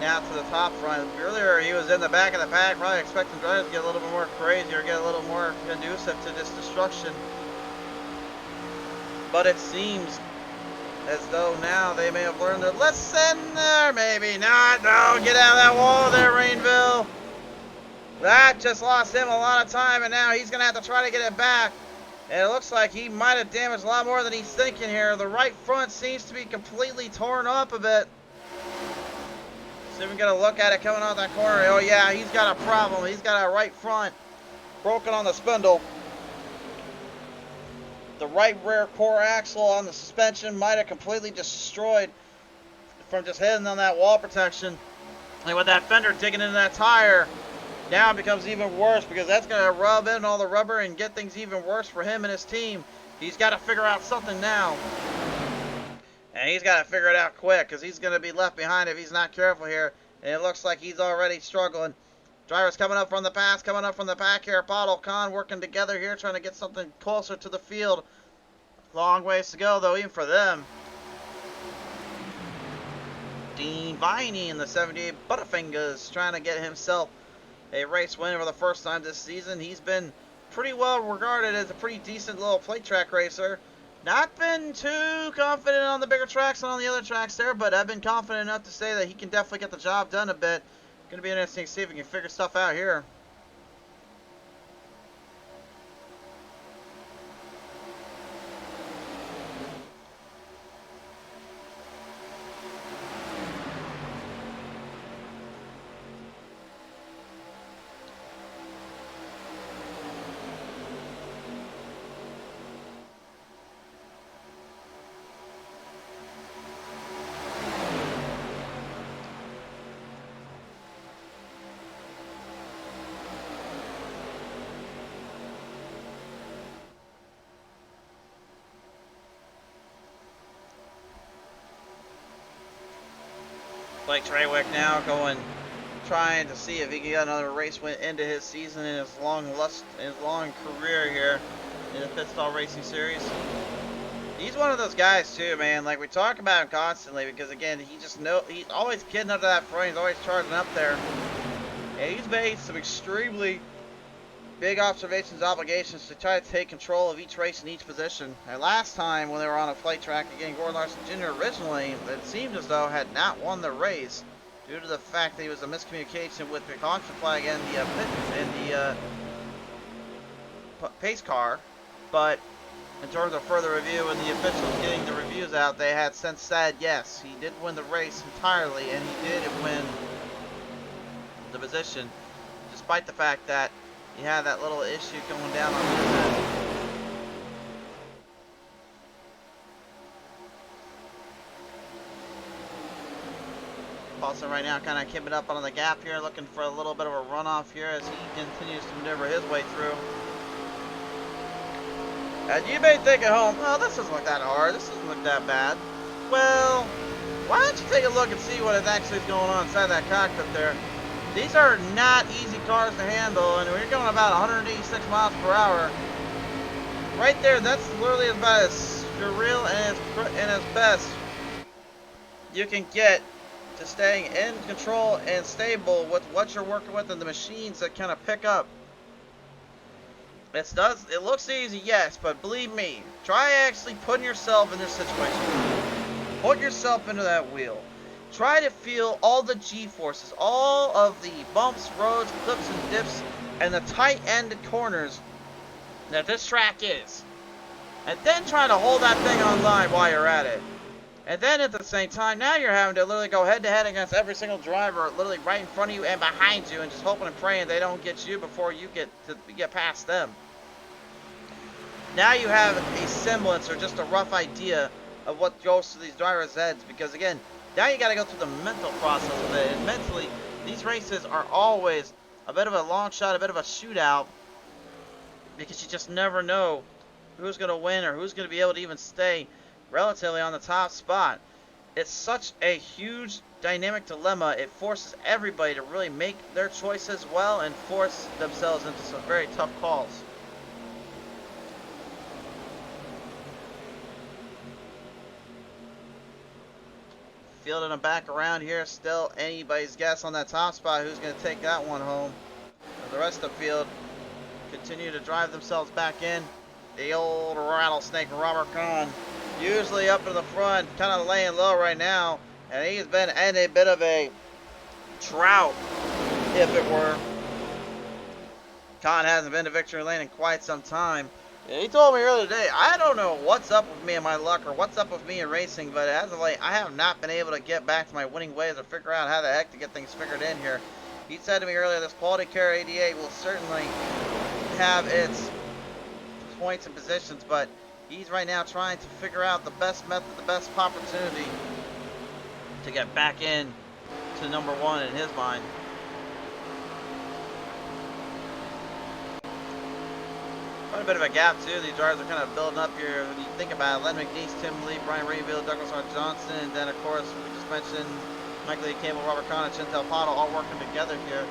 now to the top front. Earlier, he was in the back of the pack, probably expecting drivers to get a little bit more crazy or get a little more conducive to this destruction. But it seems as though now they may have learned their lesson there. Maybe not. No, get out of that wall there, Rainville. That just lost him a lot of time, and now he's going to have to try to get it back. And it looks like he might have damaged a lot more than he's thinking here. The right front seems to be completely torn up a bit. So we got to look at it coming out that corner. Oh yeah, he's got a problem. He's got a right front broken on the spindle. The right rear core axle on the suspension might have completely destroyed from just hitting on that wall protection. And with that fender digging into that tire, now it becomes even worse because that's going to rub in all the rubber and get things even worse for him and his team. He's got to figure out something now. And he's got to figure it out quick because he's going to be left behind if he's not careful here. And it looks like he's already struggling. Drivers coming up from the pass, coming up from the back here. Bottle Khan working together here, trying to get something closer to the field. Long ways to go, though, even for them. Dean Viney in the 78 Butterfingers trying to get himself a race win for the first time this season. He's been pretty well regarded as a pretty decent little plate track racer. Not been too confident on the bigger tracks and on the other tracks there, but I've been confident enough to say that he can definitely get the job done a bit. Going to be interesting to see if he can figure stuff out here. Blake Traywick now trying to see if he can get another race win into his season in his long career here in the Pit Stall Racing Series. He's one of those guys too, man. Like we talk about him constantly because again, he's always getting up to that front. He's always charging up there. And he's made some extremely big obligations to try to take control of each race in each position. And last time when they were on a flight track, again, Gordon Larson Jr. originally, it seemed as though had not won the race due to the fact that he was a miscommunication with the caution flag and the pace car. But in terms of further review and the officials getting the reviews out, they had since said yes, he did win the race entirely and he did win the position, despite the fact that he had that little issue going down on his end. Paulson right now kind of keeping up on the gap here, looking for a little bit of a runoff here as he continues to maneuver his way through. And you may think at home, oh, this doesn't look that hard, this doesn't look that bad. Well, why don't you take a look and see what actually is going on inside that cockpit there. These are not easy cars to handle, and when you're going about 186 miles per hour, right there, that's literally about as surreal and as best you can get to staying in control and stable with what you're working with and the machines that kind of pick up. It looks easy, yes, but believe me, try actually putting yourself in this situation. Put yourself into that wheel. Try to feel all the G-forces, all of the bumps, roads, clips, and dips, and the tight-ended corners that this track is. And then try to hold that thing online while you're at it. And then at the same time, now you're having to literally go head-to-head against every single driver, literally right in front of you and behind you, and just hoping and praying they don't get you before you get past them. Now you have a semblance or just a rough idea of what goes through these drivers' heads, because again, now you got to go through the mental process of it, and mentally, these races are always a bit of a long shot, a bit of a shootout, because you just never know who's going to win or who's going to be able to even stay relatively on the top spot. It's such a huge dynamic dilemma. It forces everybody to really make their choices well and force themselves into some very tough calls. Fielding them back around here, still anybody's guess on that top spot who's going to take that one home. The rest of the field continue to drive themselves back in. The old rattlesnake Robert Kahn, usually up in the front, kind of laying low right now, and he's been in a bit of a drought, if it were. Kahn hasn't been to victory lane in quite some time. Yeah, he told me earlier today, I don't know what's up with me and my luck or what's up with me in racing, but as of late, I have not been able to get back to my winning ways or figure out how the heck to get things figured in here. He said to me earlier, this Quality Care 88 will certainly have its points and positions, but he's right now trying to figure out the best method, the best opportunity to get back in to number one in his mind. Quite a bit of a gap too. These drivers are kind of building up here. When you think about it, Len McNeese, Tim Lee, Brian Rainville, Douglas R. Johnson, and then of course we just mentioned Michael E. Cable, Robert Kahn, and Chantel Pottle all working together here.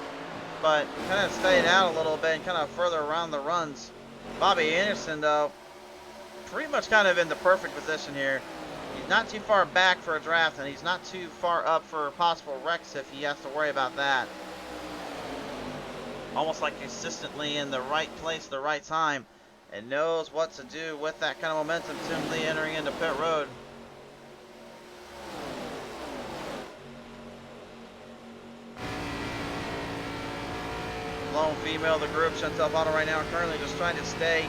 But kind of staying out a little bit and kind of further around the runs. Bobby Anderson though, pretty much kind of in the perfect position here. He's not too far back for a draft, and he's not too far up for possible wrecks if he has to worry about that. Almost like consistently in the right place at the right time and knows what to do with that kind of momentum. Tim Lee entering into pit road. Lone female of the group, Chantel Bottle right now currently just trying to stay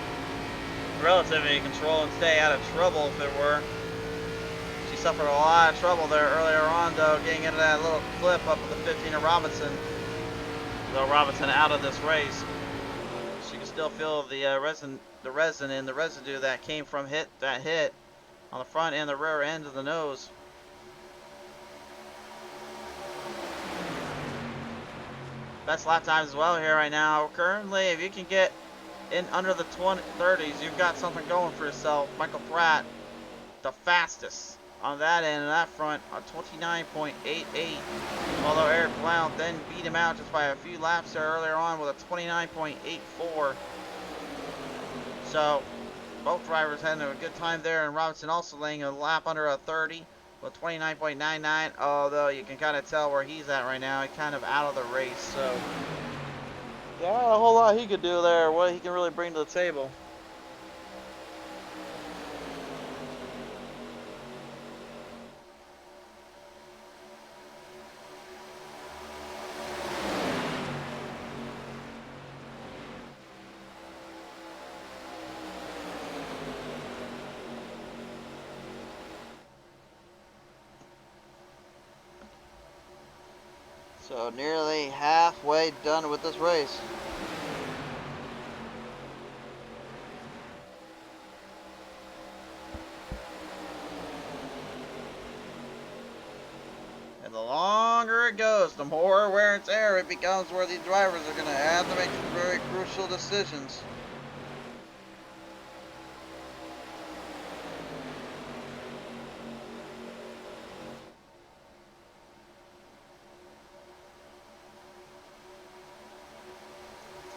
relatively in control and stay out of trouble if it were. She suffered a lot of trouble there earlier on though, getting into that little clip up with the 15 of Robinson. Though Robinson out of this race, she can still feel the resin and the residue that came from that hit on the front and the rear end of the nose. Best lap times as well here right now. Currently, if you can get in under the 30s, you've got something going for yourself. Michael Pratt, the fastest on that end and that front, on 29.88. Although Eric Blount then beat him out just by a few laps there earlier on with a 29.84. So both drivers having a good time there, and Robinson also laying a lap under a 30 with 29.99. Although you can kind of tell where he's at right now. He's kind of out of the race. So yeah, a whole lot he could do there. What he can really bring to the table. So nearly halfway done with this race. And the longer it goes, the more wear and tear it becomes, where these drivers are going to have to make some very crucial decisions.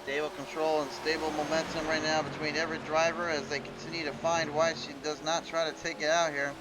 Stable control and stable momentum right now between every driver as they continue to find why she does not try to take it out here.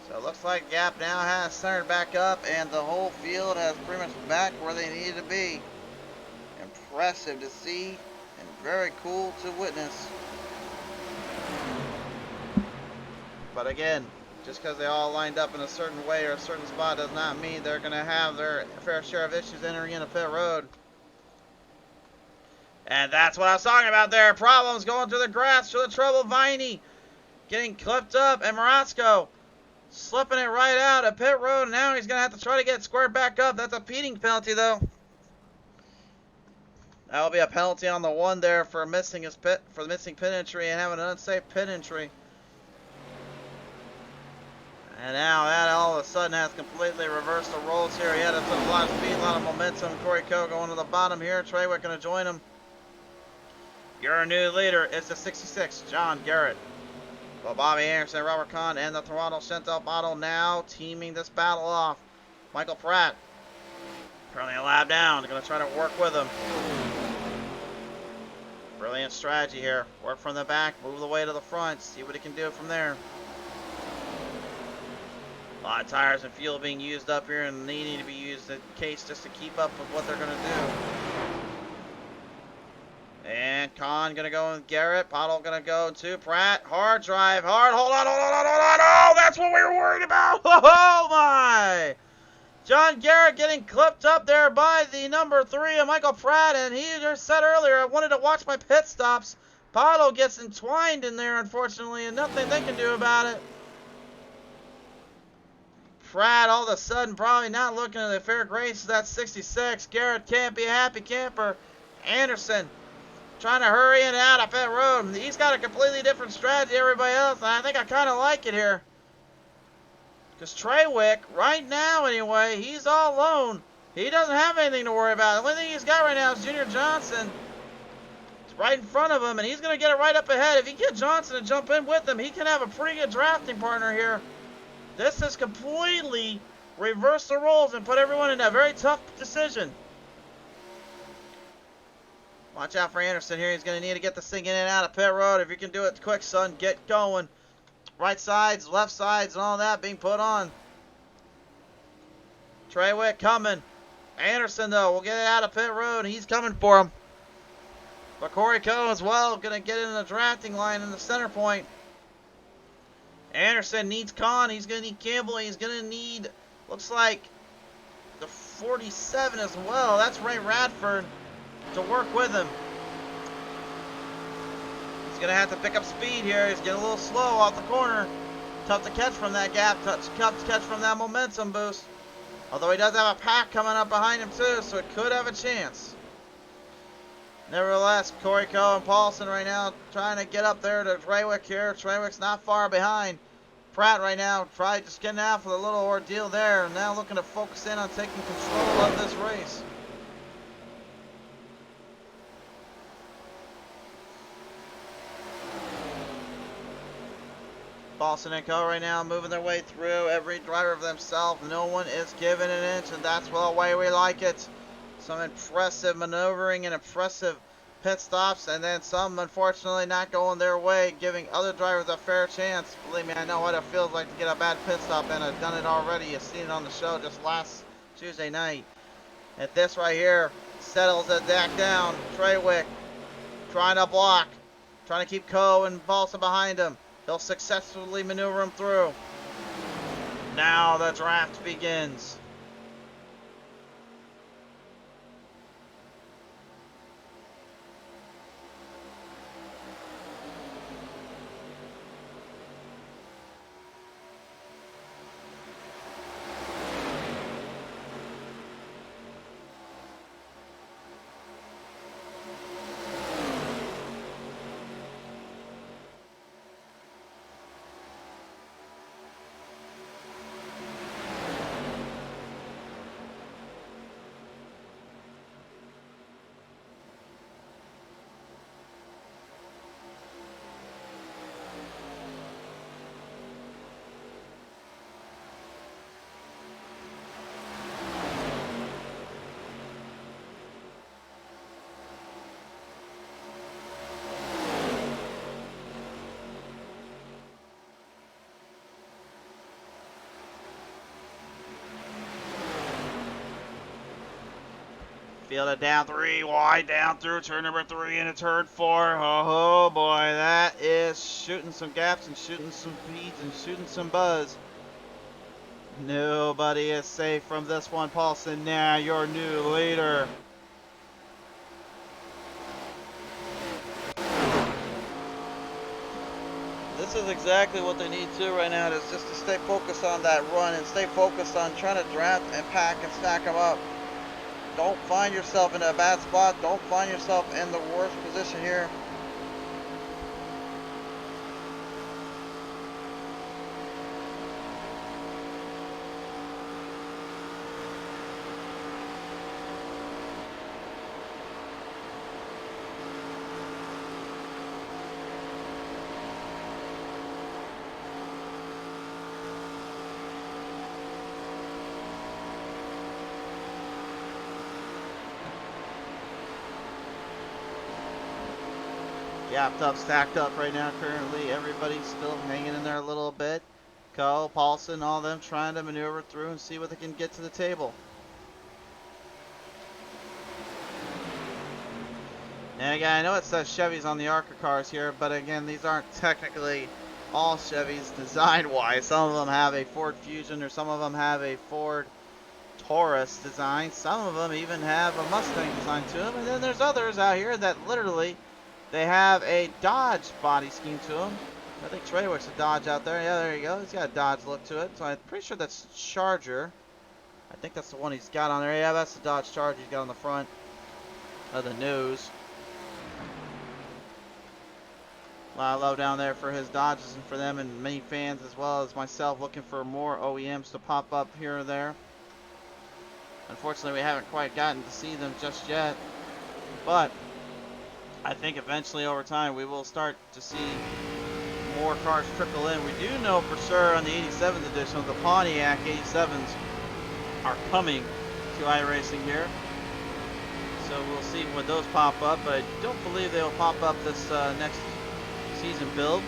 So it looks like Gap now has centered back up, and the whole field has pretty much back where they needed to be. Impressive to see and very cool to witness. But again, just because they all lined up in a certain way or a certain spot does not mean they're going to have their fair share of issues entering into pit road. And that's what I was talking about there. Problems going through the grass, through the trouble. Viney getting clipped up, and Morasco slipping it right out at pit road. Now he's going to have to try to get squared back up. That's a speeding penalty, though. That will be a penalty on the one there for missing his pit, for missing pit entry and having an unsafe pit entry. And now that all of a sudden has completely reversed the roles here. He had a lot of speed, a lot of momentum. Corey Coe going to the bottom here. Treywick going to join him. Your new leader is the 66, John Garrett. Well, Bobby Anderson, Robert Kahn, and the Toronto Chantel Bottle now teaming this battle off. Michael Pratt, currently a lap down. Going to try to work with him. Really Playing strategy here. Work from the back, move the way to the front, see what he can do from there. A lot of tires and fuel being used up here and needing to be used in case just to keep up with what they're going to do. And Khan going to go with Garrett. Pottle going to go to Pratt. Hard drive. Hard. Hold on. Oh, that's what we were worried about. Oh, my. John Garrett getting clipped up there by the number 3 of Michael Pratt. And he just said earlier, I wanted to watch my pit stops. Pottle gets entwined in there, unfortunately, and nothing they can do about it. Pratt all of a sudden probably not looking at the fair graces. That's 66. Garrett can't be a happy camper. Anderson trying to hurry in and out of pit road. He's got a completely different strategy than everybody else, and I think I kind of like it here. Because Treywick, right now anyway, he's all alone. He doesn't have anything to worry about. The only thing he's got right now is Junior Johnson. It's right in front of him, and he's going to get it right up ahead. If he can get Johnson to jump in with him, he can have a pretty good drafting partner here. This has completely reversed the roles and put everyone in a very tough decision. Watch out for Anderson here. He's going to need to get this thing in and out of pit road. If you can do it quick, son, get going. Right sides, left sides, and all that being put on. Treywick coming. Anderson, though, will get it out of pit road. He's coming for him. But Corey Coe as well, going to get in the drafting line in the center point. Anderson needs Khan. He's going to need Campbell. He's going to need, looks like, the 47 as well. That's Ray Radford to work with him. He's going to have to pick up speed here. He's getting a little slow off the corner. Tough to catch from that gap. Tough to catch from that momentum boost. Although he does have a pack coming up behind him too, so it could have a chance. Nevertheless, Corey Coe and Paulson right now trying to get up there to Treywick here. Treywick's not far behind. Pratt right now tried just getting out for the little ordeal there. And now looking to focus in on taking control of this race. Paulson and Co right now moving their way through. Every driver of themselves. No one is giving an inch, and that's the way we like it. Some impressive maneuvering and impressive pit stops, and then some unfortunately not going their way, giving other drivers a fair chance. Believe me, I know what it feels like to get a bad pit stop, and I've done it already. You've seen it on the show just last Tuesday night. And this right here settles it back down. Treywick trying to block, trying to keep Coe and Paulson behind him. He'll successfully maneuver him through. Now the draft begins. Fielded down 3, wide down through turn number 3 into turn 4. Oh boy, that is shooting some gaps and shooting some speeds and shooting some buzz. Nobody is safe from this one. Paulson, now your new leader. This is exactly what they need to right now, is just to stay focused on that run and stay focused on trying to draft and pack and stack them up. Don't find yourself in a bad spot. Don't find yourself in the worst position here. Yapped up, stacked up right now currently. Everybody's still hanging in there a little bit. Cole, Paulson, all them trying to maneuver through and see what they can get to the table. And again, I know it says Chevys on the ARCA cars here, but again, these aren't technically all Chevys design-wise. Some of them have a Ford Fusion, or some of them have a Ford Taurus design. Some of them even have a Mustang design to them. And then there's others out here that literally, they have a Dodge body scheme to them. I think Treywick's a Dodge out there. Yeah, there you go. He's got a Dodge look to it. So I'm pretty sure that's Charger. I think that's the one he's got on there. Yeah, that's the Dodge Charger he's got on the front of the nose. A lot of love down there for his Dodges and for them, and many fans as well as myself looking for more OEMs to pop up here or there. Unfortunately, we haven't quite gotten to see them just yet, but I think eventually over time we will start to see more cars trickle in. We do know for sure on the 87th edition, the Pontiac 87s are coming to iRacing here. So we'll see when those pop up, but I don't believe they will pop up this next season build.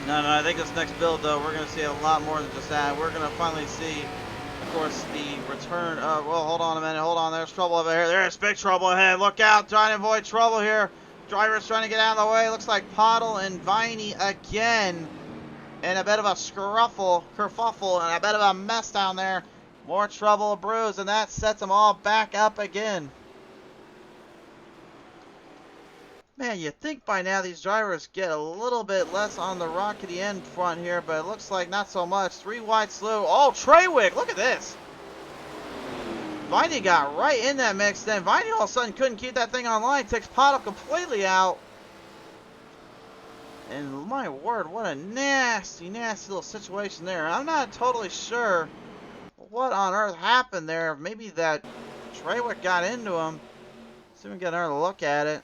No, I think this next build though, we're going to see a lot more than just that. We're going to finally see, of course, the return of, well, hold on a minute, hold on, there's trouble over here. There's big trouble ahead. Look out, trying to avoid trouble here. Driver's trying to get out of the way. Looks like Pottle and Viney again. And a bit of a kerfuffle, and a bit of a mess down there. More trouble brews, and that sets them all back up again. Man, you'd think by now these drivers get a little bit less on the rockety end front here, but it looks like not so much. 3 wide slew. Oh, Treywick, look at this. Viney got right in that mix then. Viney all of a sudden couldn't keep that thing online. Takes Pottle completely out. And my word, what a nasty, nasty little situation there. I'm not totally sure what on earth happened there. Maybe that Treywick got into him. See if we can get another look at it.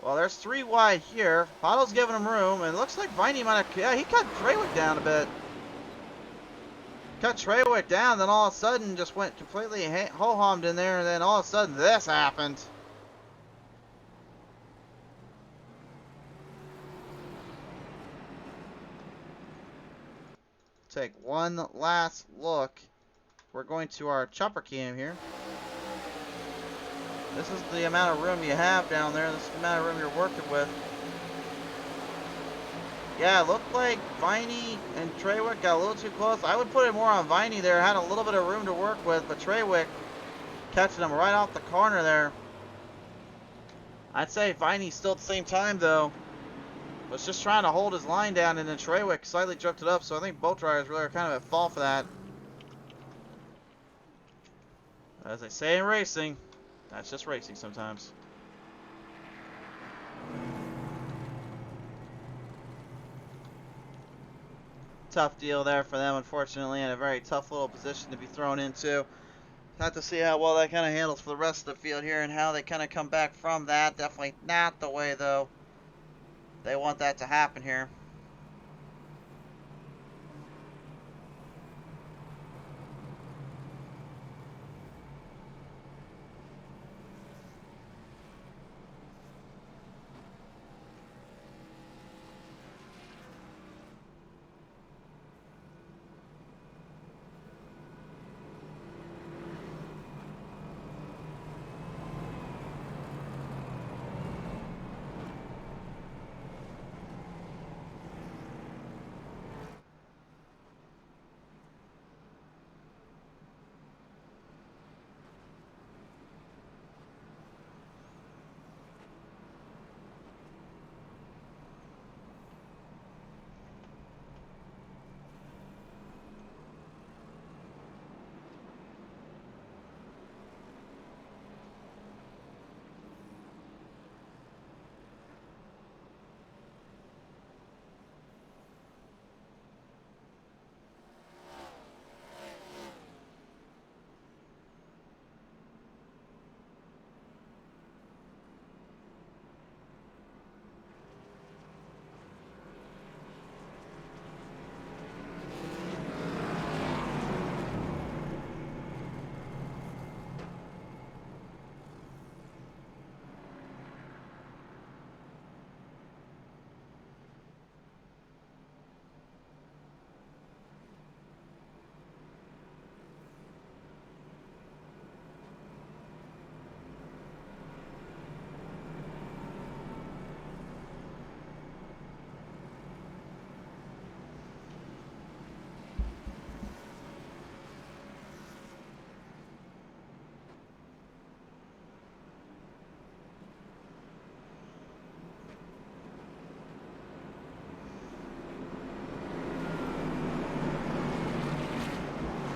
Well, there's 3 wide here. Pottle's giving him room, and it looks like Viney might have, yeah, he cut Treywick down a bit. Cut Treywick down, then all of a sudden just went completely ho-hummed in there, and then all of a sudden this happened. Take one last look. We're going to our chopper cam here. This is the amount of room you have down there. This is the amount of room you're working with. Yeah, it looked like Viney and Treywick got a little too close. I would put it more on Viney there. Had a little bit of room to work with, but Treywick catching him right off the corner there. I'd say Viney still at the same time, though. Was just trying to hold his line down, and then Treywick slightly jerked it up, so I think both drivers really are kind of at fault for that. As they say in racing, that's just racing sometimes. Tough deal there for them, unfortunately, and a very tough little position to be thrown into. Have to see how well that kind of handles for the rest of the field here and how they kind of come back from that. Definitely not the way, though, they want that to happen here.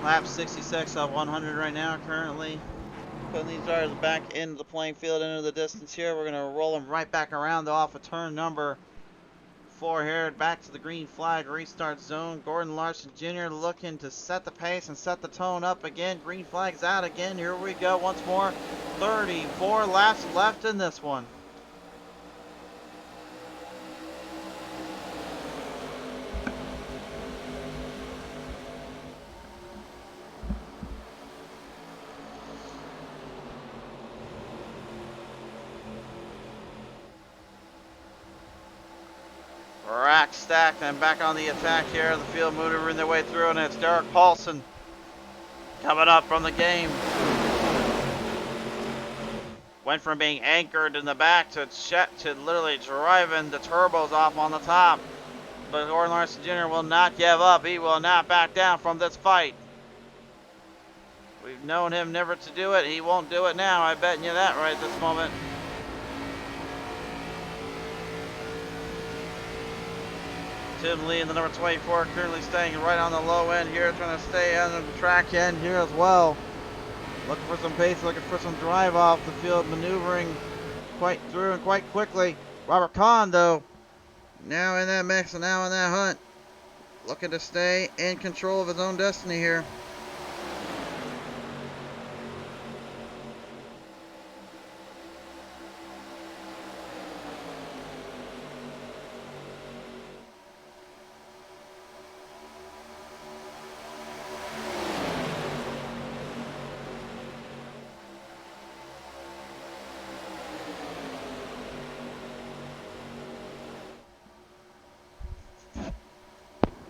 Lap 66 of 100 right now currently. Putting these drivers back into the playing field, into the distance here. We're going to roll them right back around off of turn number 4 here. Back to the green flag restart zone. Gordon Larson Jr. looking to set the pace and set the tone up again. Green flag's out again. Here we go once more. 34 laps left in this one. Rack stacked and back on the attack here. The field maneuvering their way through, and it's Derek Paulson coming up from the game. Went from being anchored in the back to literally driving the turbos off on the top. But Gordon Larson Jr. will not give up. He will not back down from this fight. We've known him never to do it. He won't do it now. I bet you that right this moment. Tim Lee in the number 24 currently staying right on the low end here, trying to stay on the track end here as well. Looking for some pace, looking for some drive off the field, maneuvering quite through and quite quickly. Robert Kahn, though, now in that mix and now in that hunt, looking to stay in control of his own destiny here.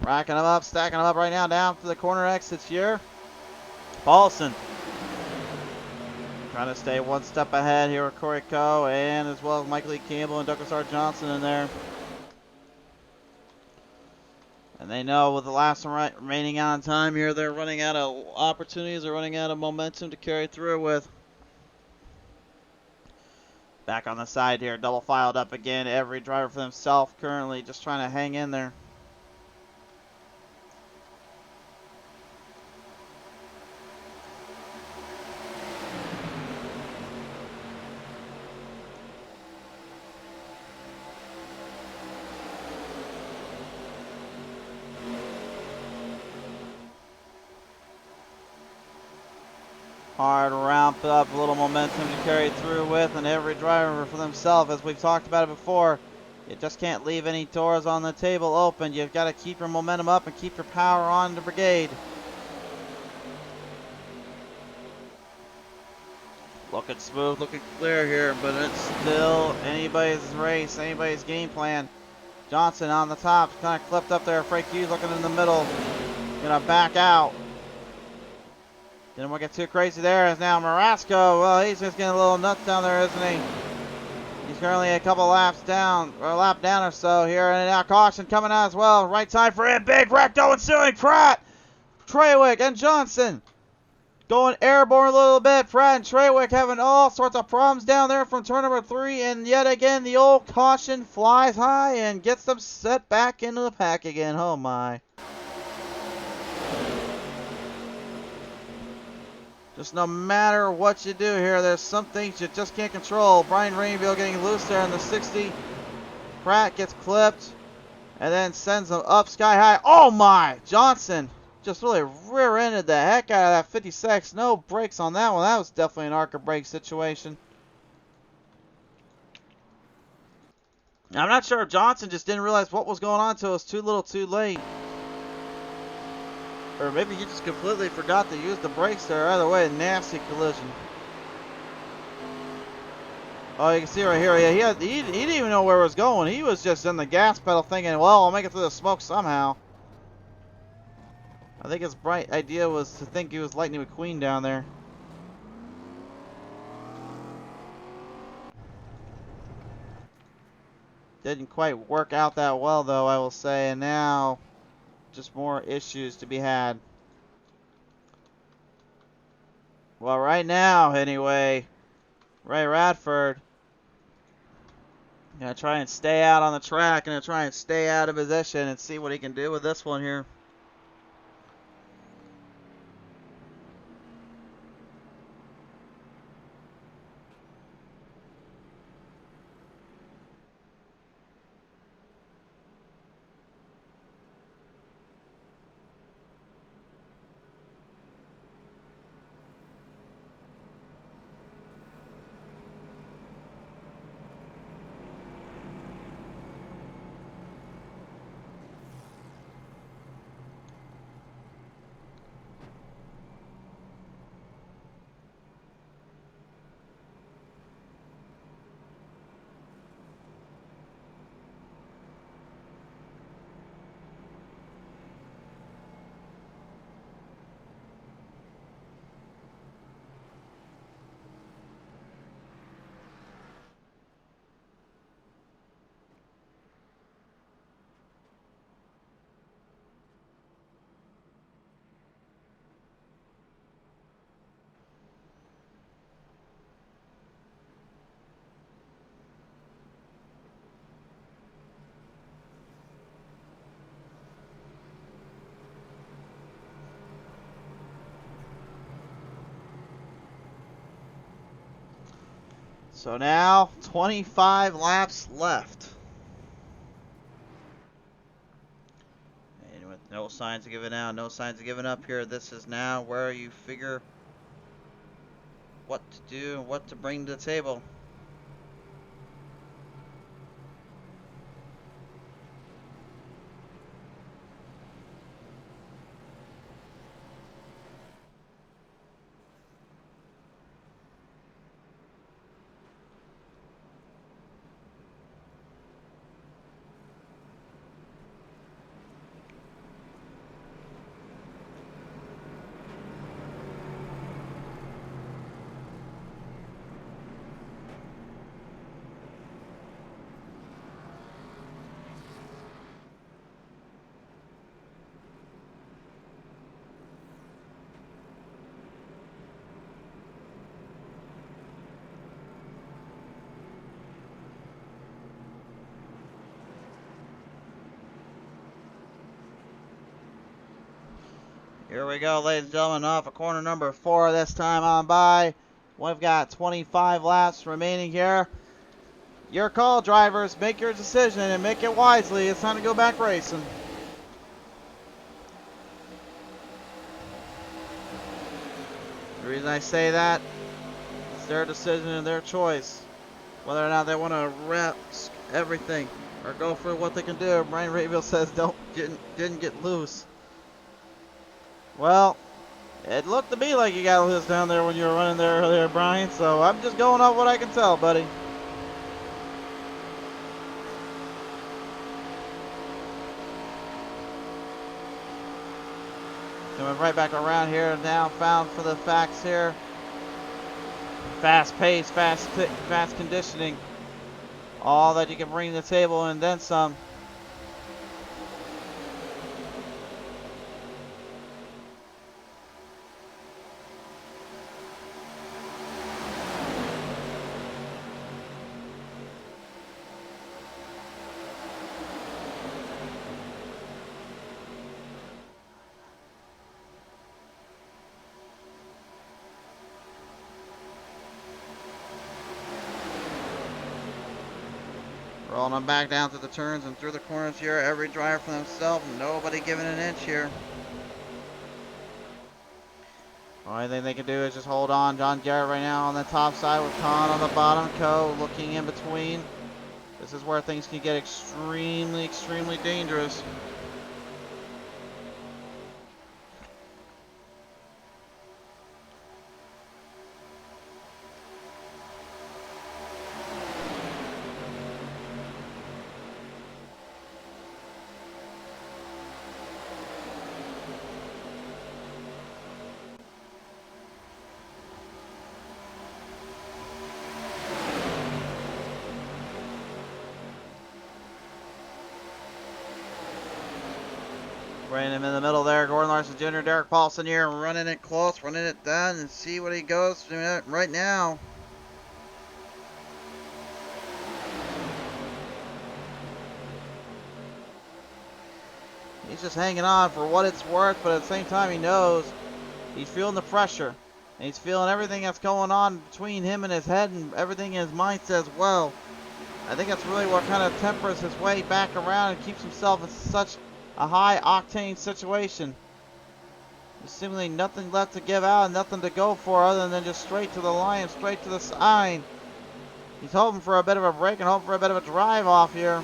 Racking them up, stacking them up right now down to the corner exits here. Paulson trying to stay one step ahead here with Corey Coe and as well as Michael E. Campbell and Douglas R. Johnson in there. And they know with the last remaining on time here, they're running out of opportunities, they're running out of momentum to carry through with. Back on the side here, double filed up again. Every driver for themselves currently just trying to hang in there. Hard ramp up, a little momentum to carry through with, and every driver for themselves, as we've talked about it before. You just can't leave any doors on the table open. You've got to keep your momentum up and keep your power on the brigade. Looking smooth, looking clear here, but it's still anybody's race, anybody's game plan. Johnson on the top, kind of clipped up there. Frank Hughes looking in the middle, gonna back out. Didn't want to get too crazy there. As now Marasco, well, he's just getting a little nuts down there, isn't he? He's currently a couple laps down, or a lap down or so here. And now caution coming out as well. Right side for him. Big wreck ensuing. Pratt, Treywick, and Johnson going airborne a little bit. Pratt and Treywick having all sorts of problems down there from turn number 3. And yet again, the old caution flies high and gets them set back into the pack again. Oh, my. Just no matter what you do here, there's some things you just can't control. Brian Rainville getting loose there in the 60. Pratt gets clipped and then sends them up sky high. Oh my! Johnson just really rear-ended the heck out of that 56. No brakes on that one. That was definitely an arc or brake situation. I'm not sure if Johnson just didn't realize what was going on until it was too little too late. Or maybe he just completely forgot to use the brakes there. Either way, a nasty collision. Oh, you can see right here. Yeah, he didn't even know where it was going. He was just in the gas pedal thinking, well, I'll make it through the smoke somehow. I think his bright idea was to think he was Lightning McQueen down there. Didn't quite work out that well, though, I will say. And now, just more issues to be had. Well, right now, anyway, Ray Radford gonna try and stay out on the track, gonna try and stay out of position and see what he can do with this one here. So now 25 laps left. And with no signs of giving out, no signs of giving up here, this is now where you figure what to do and what to bring to the table. Here we go, ladies and gentlemen, off of corner number 4 this time on by. We've got 25 laps remaining here. Your call, drivers. Make your decision and make it wisely. It's time to go back racing. The reason I say that, it's their decision and their choice. Whether or not they want to risk everything or go for what they can do. Brian Rayville says didn't get loose. Well, it looked to me like you got loose down there when you were running there earlier, Brian. So I'm just going off what I can tell, buddy. Coming right back around here now, found for the facts here. Fast pace, fast conditioning. All that you can bring to the table and then some. Rolling them back down through the turns and through the corners here. Every driver for themselves. Nobody giving an inch here. Only thing they can do is just hold on. John Garrett right now on the top side with Con on the bottom. Co looking in between. This is where things can get extremely, extremely dangerous. Right in the middle there, Gordon Larson Jr., Derek Paulson here, running it close, running it down, and see what he goes right now. He's just hanging on for what it's worth, but at the same time he knows he's feeling the pressure. And he's feeling everything that's going on between him and his head and everything in his mindset as well. I think that's really what kind of tempers his way back around and keeps himself in such a high octane situation. There's seemingly nothing left to give out and nothing to go for other than just straight to the line, straight to the side. He's hoping for a bit of a break and hoping for a bit of a drive off here.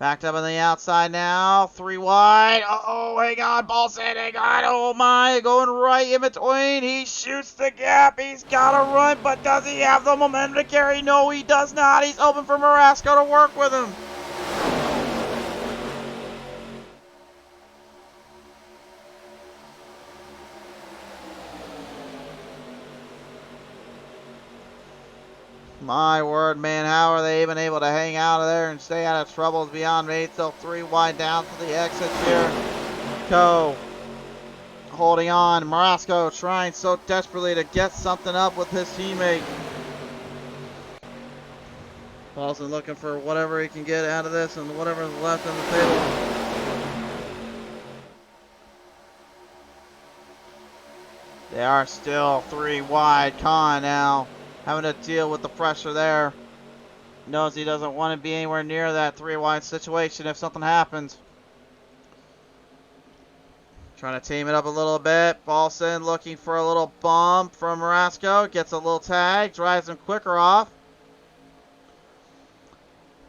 Backed up on the outside now, 3 wide. Uh-oh, hang on, Paulson, hang on, oh my, going right in between. He shoots the gap, he's got to run, but does he have the momentum to carry? No, he does not. He's open for Marasco to work with him. My word, man, how are they even able to hang out of there and stay out of trouble is beyond me. Still 3 wide down to the exit here. Co holding on. Marasco trying so desperately to get something up with his teammate. Paulson looking for whatever he can get out of this and whatever's left on the table. They are still 3 wide. Khan now having to deal with the pressure there. Knows he doesn't want to be anywhere near that 3 wide situation if something happens. Trying to team it up a little bit. Paulson looking for a little bump from Marasco. Gets a little tag. Drives him quicker off.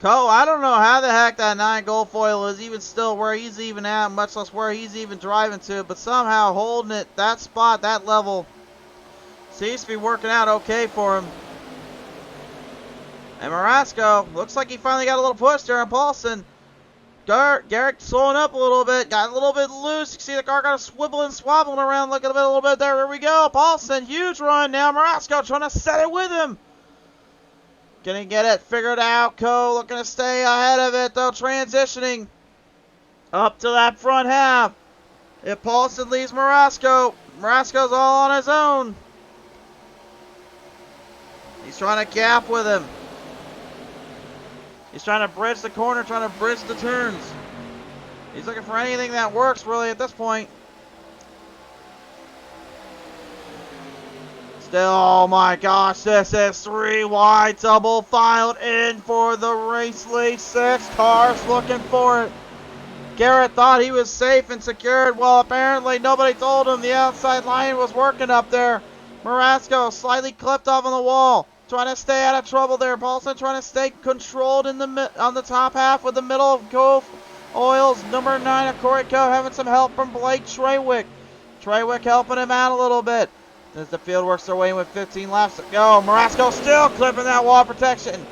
Coe, I don't know how the heck that 9 gold foil is even still where he's even at, much less where he's even driving to, but somehow holding it, that spot, that level, seems to be working out okay for him. And Marasco, looks like he finally got a little push there on Paulson. Garrett slowing up a little bit, got a little bit loose. You can see the car kind of swiveling, swabbling around, looking a little bit there. There we go. Paulson, huge run now. Marasco trying to set it with him. Gonna get it figured out. Coe looking to stay ahead of it, though, transitioning up to that front half. If Paulson leaves Marasco, Marasco's all on his own. He's trying to gap with him. He's trying to bridge the corner, trying to bridge the turns. He's looking for anything that works, really, at this point. Still, oh my gosh, this is 3 wide, double filed in for the race lead. 6 cars looking for it. Garrett thought he was safe and secured. Well, apparently nobody told him the outside line was working up there. Marasco slightly clipped off on the wall. Trying to stay out of trouble there. Paulson trying to stay controlled in on the top half with the middle of Cove Oils. Number 9 of Corey Coe having some help from Blake Treywick. Treywick helping him out a little bit as the field works their way in with 15 laps to go. Marasco still clipping that wall protection.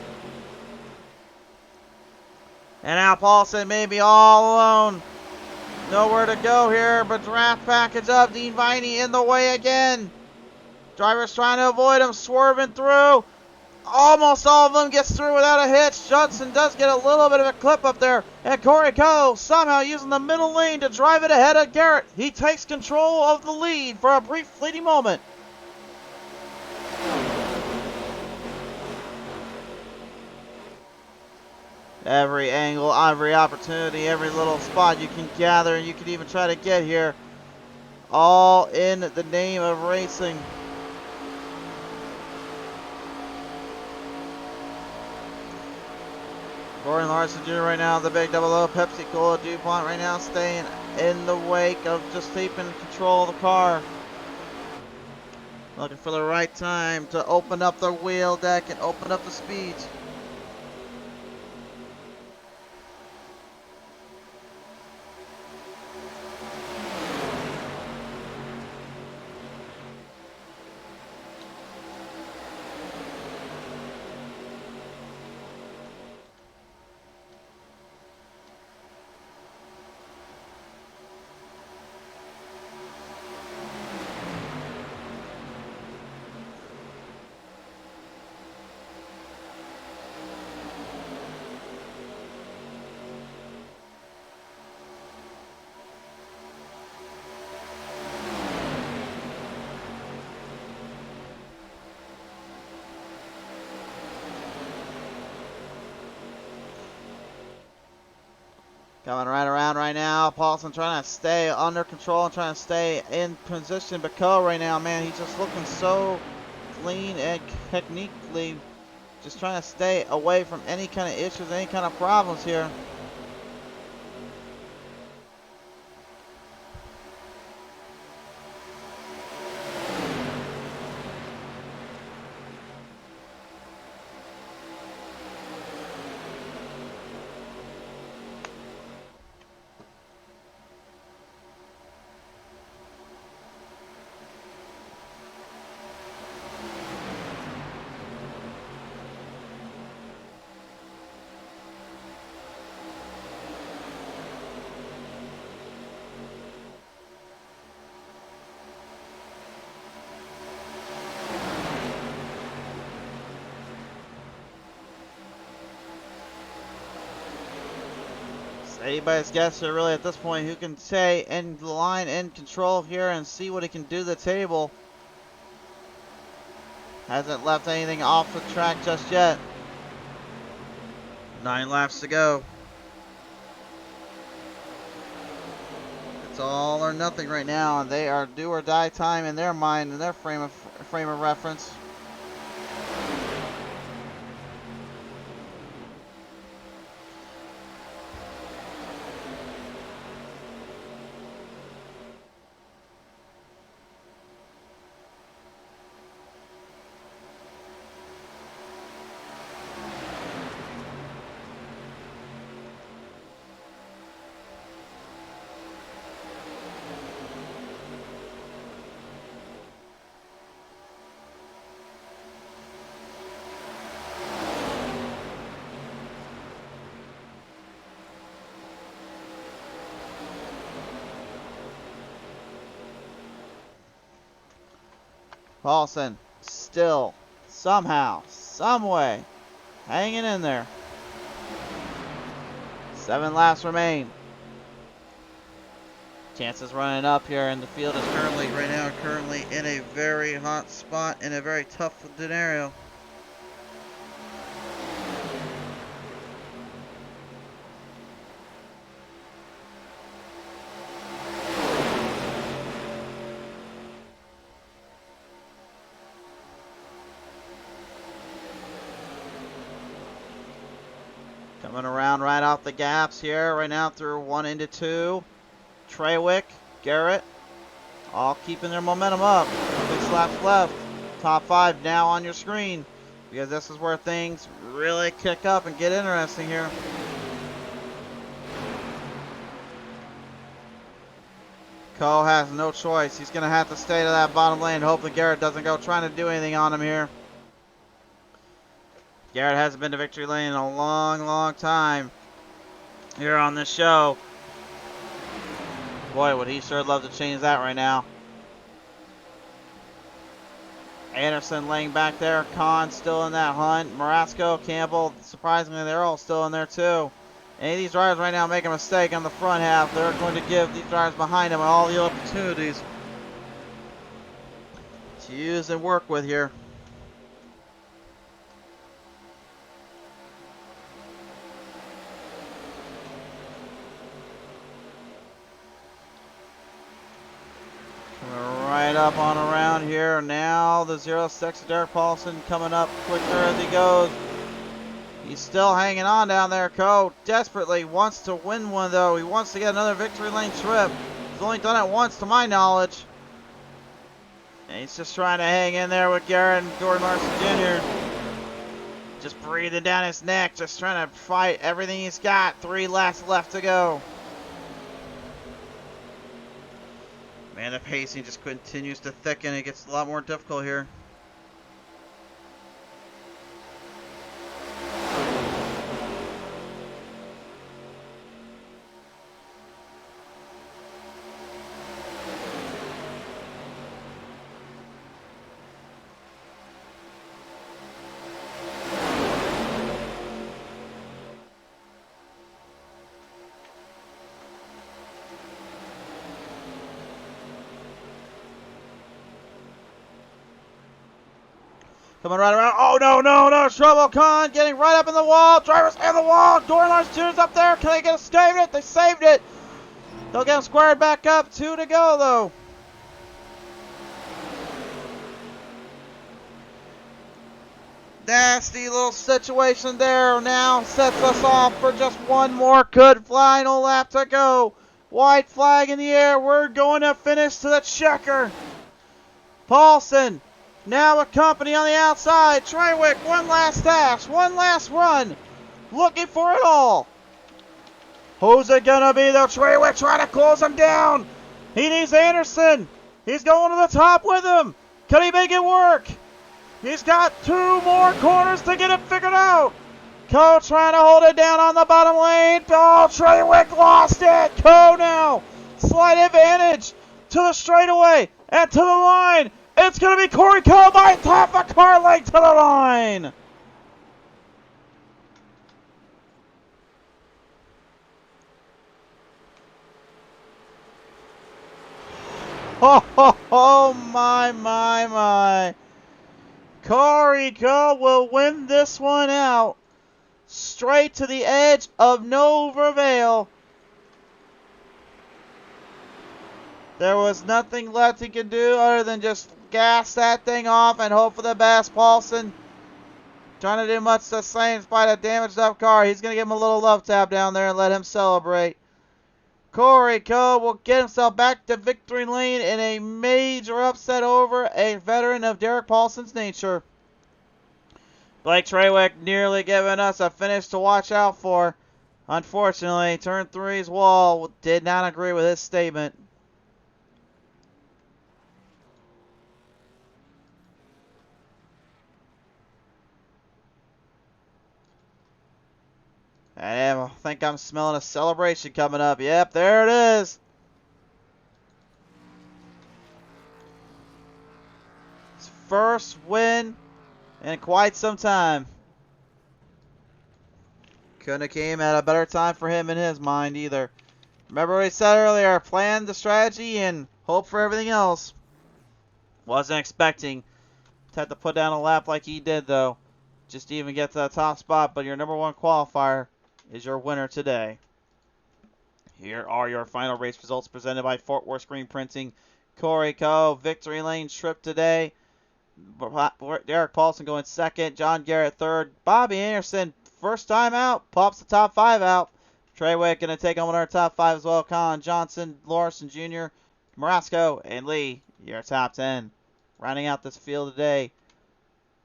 And now Paulson may be all alone. Nowhere to go here, but draft package up. Dean Viney in the way again. Driver's trying to avoid him, swerving through. Almost all of them gets through without a hitch. Judson does get a little bit of a clip up there. And Corey Coe somehow using the middle lane to drive it ahead of Garrett. He takes control of the lead for a brief fleeting moment. Every angle, every opportunity, every little spot you can gather, and you can even try to get here. All in the name of racing. Gordon Larson Jr. right now, the big double O, Pepsi Cola, DuPont right now staying in the wake of just keeping control of the car. Looking for the right time to open up the wheel deck and open up the speeds. Coming right around right now. Paulson trying to stay under control and trying to stay in position. But Coe right now, man, he's just looking so clean and technically just trying to stay away from any kind of issues, any kind of problems here. Anybody's guess here really at this point who can stay in line and control here and see what he can do to the table. Hasn't left anything off the track just yet. 9 laps to go. It's all or nothing right now, and they are do or die time in their mind, in their frame of reference. Paulson still, somehow, some way, hanging in there. 7 laps remain. Chances running up here, and the field is currently, right now, currently in a very hot spot, in a very tough scenario. Coming around right off the gaps here, right now through 1 into 2. Treywick, Garrett, all keeping their momentum up. 6 laps left. Top 5 now on your screen, because this is where things really kick up and get interesting here. Cole has no choice. He's going to have to stay to that bottom lane. Hopefully Garrett doesn't go trying to do anything on him here. Garrett hasn't been to victory lane in a long, long time here on this show. Boy, would he sure love to change that right now. Anderson laying back there. Kahn still in that hunt. Marasco, Campbell, surprisingly, they're all still in there too. Any of these drivers right now make a mistake on the front half, they're going to give these drivers behind them all the opportunities to use and work with here. Right up on around here. Now the 06 Derek Paulson coming up quicker as he goes. He's still hanging on down there. Cole desperately wants to win one, though. He wants to get another victory lane trip. He's only done it once to my knowledge. And he's just trying to hang in there with Garrett and Gordon Larson Jr. Just breathing down his neck. Just trying to fight everything he's got. 3 laps left to go. Man, the pacing just continues to thicken. It gets a lot more difficult here. Coming right around. Oh, no. Trouble. Kahn getting right up in the wall. Drivers in the wall. Gordon Larson Jr.'s up there. Can they get saved it? They saved it. They'll get him squared back up. 2 to go, though. Nasty little situation there. Now sets us off for just one more good final lap to go. White flag in the air. We're going to finish to the checker. Paulson. Now with company on the outside. Treywick, one last dash, one last run. Looking for it all. Who's it gonna be though? Treywick trying to close him down. He needs Anderson. He's going to the top with him. Can he make it work? He's got 2 more corners to get it figured out. Cole trying to hold it down on the bottom lane. Oh, Treywick lost it. Cole now. Slight advantage to the straightaway and to the line. It's going to be Corey Cole by half a car length to the line. Oh, my. Corey Cole will win this one out. Straight to the edge of Nova Vale. There was nothing left he could do other than just gas that thing off and hope for the best. Paulson trying to do much the same despite a damaged up car. He's going to give him a little love tap down there and let him celebrate. Corey Coe will get himself back to victory lane in a major upset over a veteran of Derek Paulson's nature. Blake Trawick nearly giving us a finish to watch out for. Unfortunately, turn three's wall did not agree with his statement. And I think I'm smelling a celebration coming up. Yep, there it is. His first win in quite some time. Couldn't have came at a better time for him in his mind either. Remember what he said earlier, plan the strategy and hope for everything else. Wasn't expecting to have to put down a lap like he did though, just to even get to the top spot, but your number one qualifier is your winner today. Here are your final race results presented by Fort Worth Screen Printing. Corey Coe, victory lane trip today. Derek Paulson going second. John Garrett third. Bobby Anderson, first time out, pops the top 5 out. Trawick going to take on one of our top 5 as well. Colin Johnson, Lawson Jr., Marasco, and Lee, your top 10. Rounding out this field today.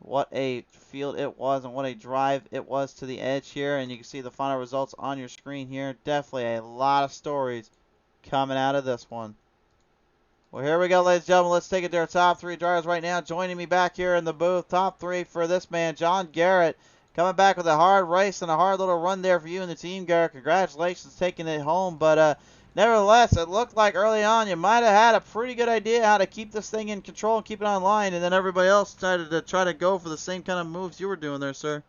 What a field it was and what a drive it was to the edge here. And you can see the final results on your screen here. Definitely a lot of stories coming out of this one. Well, here we go, ladies and gentlemen. Let's take it to our top 3 drivers right now. Joining me back here in the booth, top 3 for this man, John Garrett. Coming back with a hard race and a hard little run there for you and the team, Garrett. Congratulations taking it home. But nevertheless, it looked like early on you might have had a pretty good idea how to keep this thing in control and keep it online, and then everybody else decided to try to go for the same kind of moves you were doing there, sir.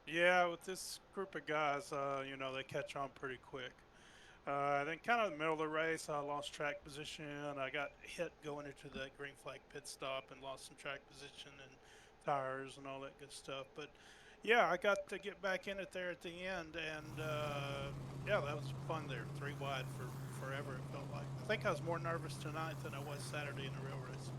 Yeah, with this group of guys, you know, they catch on pretty quick. Then kind of in the middle of the race, I lost track position. I got hit going into the green flag pit stop and lost some track position and tires and all that good stuff. But yeah, I got to get back in it there at the end, and yeah, that was fun there. 3 wide for forever, it felt like. I think I was more nervous tonight than I was Saturday in the real race.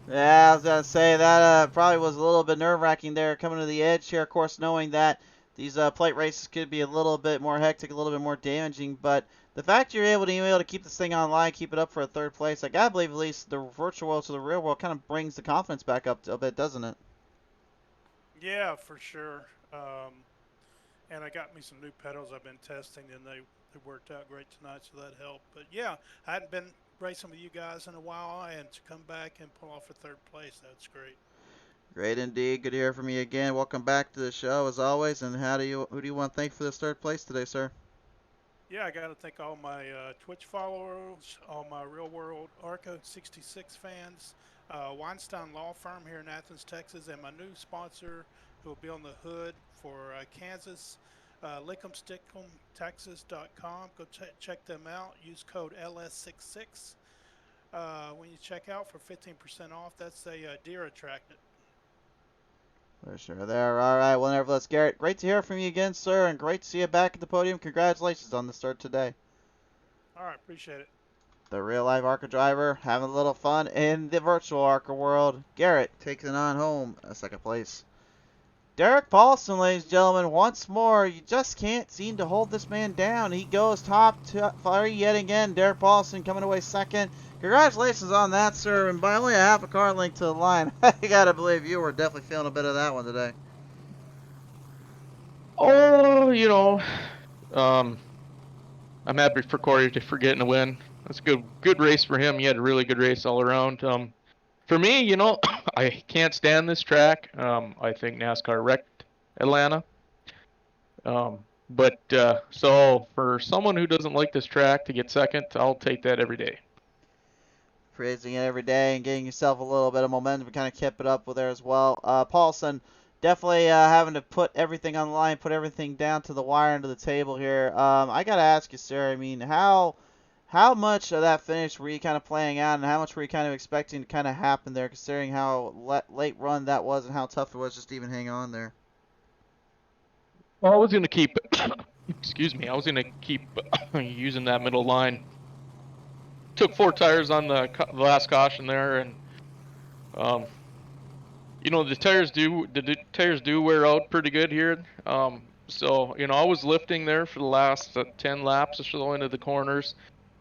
Yeah, I was going to say that probably was a little bit nerve-wracking there coming to the edge here, of course, knowing that these plate races could be a little bit more hectic, a little bit more damaging, but the fact you're able to keep this thing online, keep it up for a 3rd place, I gotta believe at least the virtual world to the real world kind of brings the confidence back up a bit, doesn't it?
Yeah, for sure. And I got me some new pedals I've been testing, and they worked out great tonight, so that helped. But yeah, I hadn't been racing with you guys in a while, and to come back and pull off a 3rd place, that's great.
Great indeed. Good to hear from you again. Welcome back to the show as always. And who do you want to thank for this 3rd place today, sir?
Yeah, I got to thank all my Twitch followers, all my Real World ARCA 66 fans, Weinstein Law Firm here in Athens, Texas, and my new sponsor who will be on the hood for Kansas, lickemstickem.texas.com. Go check them out. Use code LS66 when you check out for 15% off. That's a deer attractant.
For sure there. All right, well, nevertheless, Garrett, great to hear from you again, sir, and great to see you back at the podium. Congratulations on the start today.
All right, appreciate it.
The real-life ARCA driver having a little fun in the virtual ARCA world. Garrett takes it on home a 2nd place. Derek Paulson, ladies and gentlemen, once more, you just can't seem to hold this man down. He goes top 3 yet again. Derek Paulson coming away 2nd. Congratulations on that, sir, and by only a half a car length to the line. I gotta believe you were definitely feeling a bit of that one today.
Oh, you know, I'm happy for Corey for getting a win. That's a good race for him. He had a really good race all around. For me, you know, I can't stand this track. I think NASCAR wrecked Atlanta. But so for someone who doesn't like this track to get 2nd, I'll take that every day.
Praising it every day and getting yourself a little bit of momentum and kind of keep it up with there as well. Paulson, definitely having to put everything on the line, put everything down to the wire and to the table here. I got to ask you, sir, I mean, how much of that finish were you kind of playing out, and how much were you kind of expecting to kind of happen there, considering how late run that was and how tough it was just to even hang on there?
Well, I was going to keep, excuse me, I was going to keep using that middle line took 4 tires on the last caution there, and you know, the tires do wear out pretty good here. So you know, I was lifting there for the last 10 laps or so into the corners,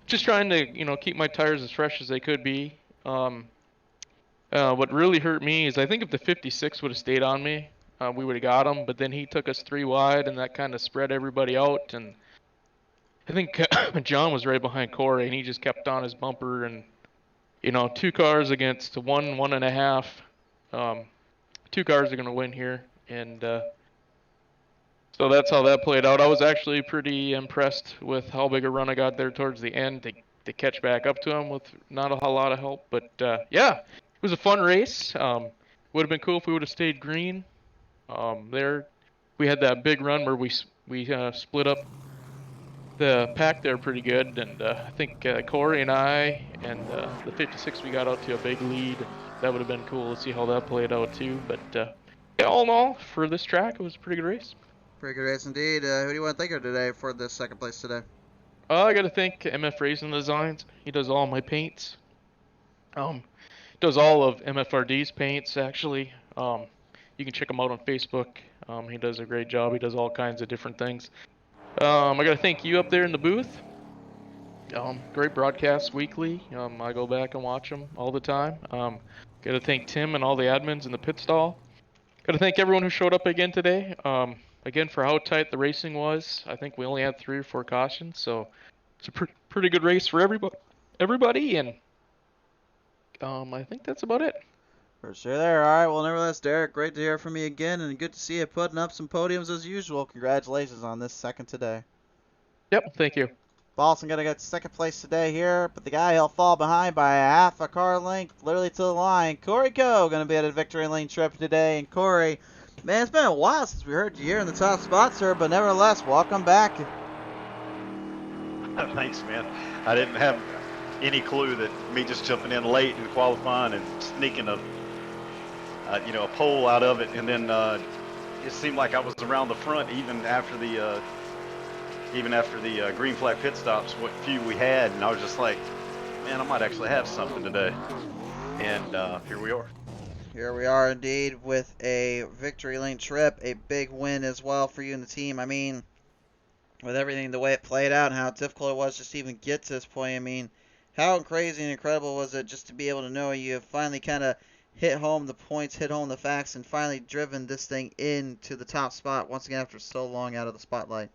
just trying to, you know, keep my tires as fresh as they could be. What really hurt me is I think if the 56 would have stayed on me, we would have got him. But then he took us 3 wide, and that kind of spread everybody out. And I think John was right behind Corey, and he just kept on his bumper. And you know, 2 cars against 1.5. 2 cars are going to win here, and so that's how that played out. I was actually pretty impressed with how big a run I got there towards the end to catch back up to him with not a whole lot of help. But yeah, it was a fun race. Would have been cool if we would have stayed green. There, we had that big run where we split up the pack there pretty good, and I think Corey and I and the 56 we got out to a big lead. That would have been cool to see how that played out too. But yeah, all in all, for this track, it was a pretty good race.
Pretty good race indeed. Who do you want to thank her today for this second place today?
I got to thank MF Racing Designs. He does all my paints. Does all of MFRD's paints actually. You can check him out on Facebook. He does a great job. He does all kinds of different things. I got to thank you up there in the booth. Great broadcasts weekly. I go back and watch them all the time. Got to thank Tim and all the admins in the pit stall. Got to thank everyone who showed up again today. Again, for how tight the racing was, I think we only had 3 or 4 cautions, so it's a pretty good race for everybody, and I think that's about it.
For sure there. All right, well, nevertheless, Derek, great to hear from you again, and good to see you putting up some podiums as usual. Congratulations on this second today.
Yep, thank you.
Boston gonna get second place today here, but the guy he'll fall behind by a half a car length, literally to the line. Corey Coe gonna be at a victory lane trip today, and Corey, man, it's been a while since we heard you here in the top spot, sir, but nevertheless, welcome back.
Thanks, man. I didn't have any clue that me just jumping in late and qualifying and sneaking a pole out of it, and then it seemed like I was around the front even after the green flag pit stops, what few we had, and I was just like, man, I might actually have something today. And here we are.
Here we are indeed with a victory lane trip, a big win as well for you and the team. I mean, with everything the way it played out and how difficult it was just to even get to this point, I mean, how crazy and incredible was it just to be able to know you have finally kind of hit home the points, hit home the facts, and finally driven this thing into the top spot once again after so long out of the spotlight?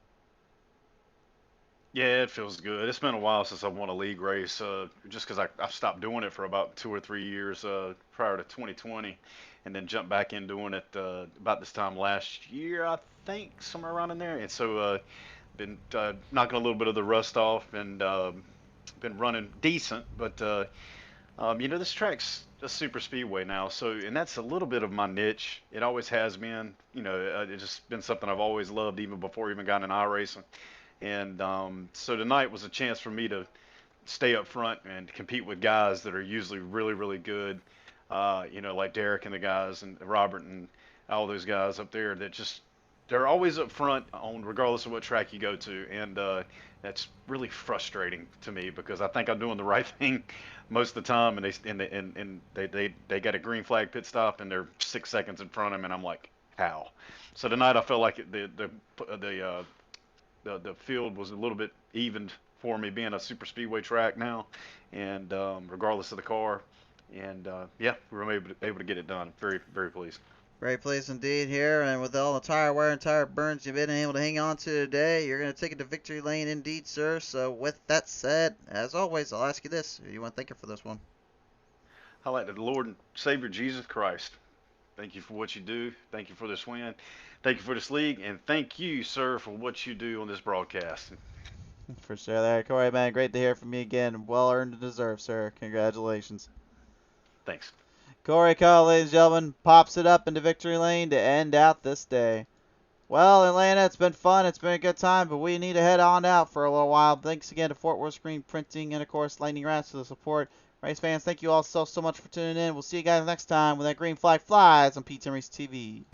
Yeah, it feels good. It's been a while since I won a league race, just because I stopped doing it for about 2 or 3 years prior to 2020, and then jumped back in doing it about this time last year, I think, somewhere around in there. And so been knocking a little bit of the rust off, and been running decent. But this track's a super speedway now, and that's a little bit of my niche. It always has been. It's just been something I've always loved, even before I even got in iRacing. And so tonight was a chance for me to stay up front and compete with guys that are usually really, really good, like Derek and the guys and Robert and all those guys up there that they're always up front on regardless of what track you go to. And that's really frustrating to me because I think I'm doing the right thing most of the time, and they got a green flag pit stop and they're 6 seconds in front of them, and I'm like, how? So tonight I felt like the field was a little bit evened for me, being a super speedway track now, and regardless of the car, and yeah, we were able to get it done. Very, very pleased.
Very pleased indeed here, and with all the tire wear and tire burns you've been able to hang on to today, you're going to take it to victory lane indeed, sir. So with that said, as always, I'll ask you this: who do you want to thank you for this one?
I like the Lord and Savior Jesus Christ. Thank you for what you do. Thank you for this win. Thank you for this league, and thank you, sir, for what you do on this broadcast.
For sure there, Corey, man. Great to hear from you again. Well earned and deserved, sir. Congratulations.
Thanks.
Corey Coe, ladies and gentlemen, pops it up into victory lane to end out this day. Well, Atlanta, it's been fun. It's been a good time, but we need to head on out for a little while. Thanks again to Fort Worth Screen Printing and, of course, Lightning Wrapz for the support. Race fans, thank you all so much for tuning in. We'll see you guys next time when that green flag flies on P10 Race TV.